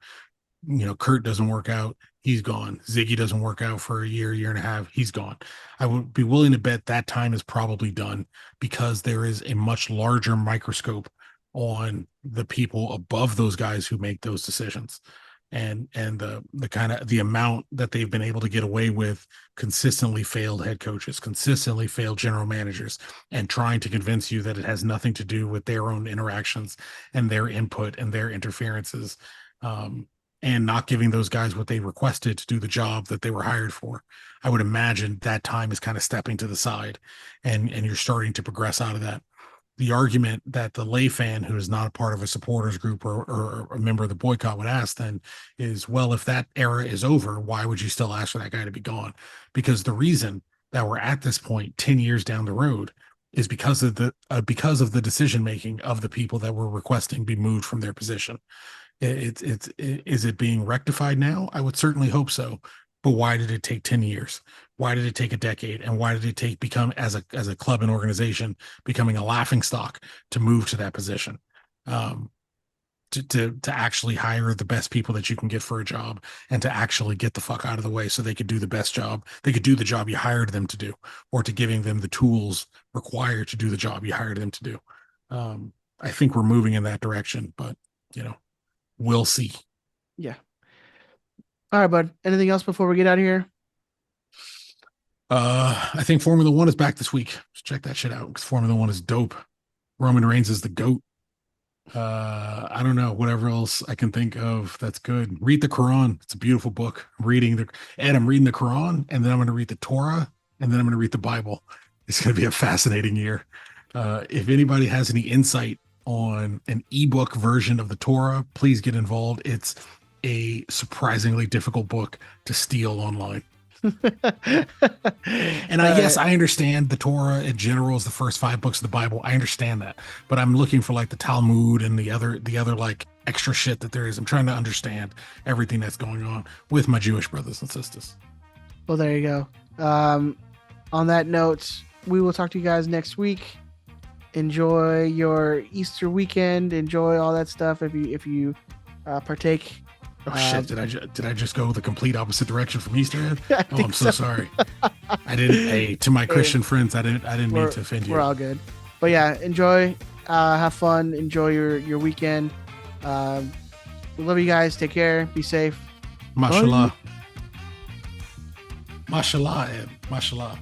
Kurt doesn't work out, he's gone. Ziggy doesn't work out for a year and a half, he's gone. I would be willing to bet that time is probably done because there is a much larger microscope on the people above those guys who make those decisions, and the kind of the amount that they've been able to get away with consistently failed head coaches, consistently failed general managers, and trying to convince you that it has nothing to do with their own interactions and their input and their interferences, and not giving those guys what they requested to do the job that they were hired for. I would imagine that time is kind of stepping to the side, and you're starting to progress out of that. The argument that the lay fan who is not a part of a supporters group or a member of the boycott would ask then is, well, if that era is over, why would you still ask for that guy to be gone? Because the reason that we're at this point 10 years down the road is because of the decision making of the people that were requesting be moved from their position. Is it being rectified now? I would certainly hope so. But why did it take 10 years? Why did it take a decade? And why did it take become as a club and organization becoming a laughing stock to move to that position? To actually hire the best people that you can get for a job and to actually get the fuck out of the way so they could do the best job. They could do the job you hired them to do, or to giving them the tools required to do the job you hired them to do. I think we're moving in that direction, but we'll see. Yeah. All right, bud. Anything else before we get out of here? I think Formula One is back this week. Just check that shit out because Formula One is dope. Roman Reigns is the GOAT. I don't know, whatever else I can think of that's good. Read the Quran. It's a beautiful book. I'm reading the Quran, and then I'm going to read the Torah, and then I'm going to read the Bible. It's going to be a fascinating year. If anybody has any insight on an ebook version of the Torah, please get involved. It's a surprisingly difficult book to steal online. And yes, I understand the Torah in general is the first 5 books of the Bible. I understand that, but I'm looking for like the Talmud and the other like extra shit that there is. I'm trying to understand everything that's going on with my Jewish brothers and sisters. Well, there you go. On that note, we will talk to you guys next week. Enjoy your Easter weekend. Enjoy all that stuff if you partake. Oh shit! Did I just go the complete opposite direction from Easter egg? Oh, I'm so sorry. I didn't. Hey, to my Christian friends, I didn't mean to offend you. We're all good. But yeah, enjoy. Have fun. Enjoy your weekend. We love you guys. Take care. Be safe. Mashallah. Mashallah. Mashallah.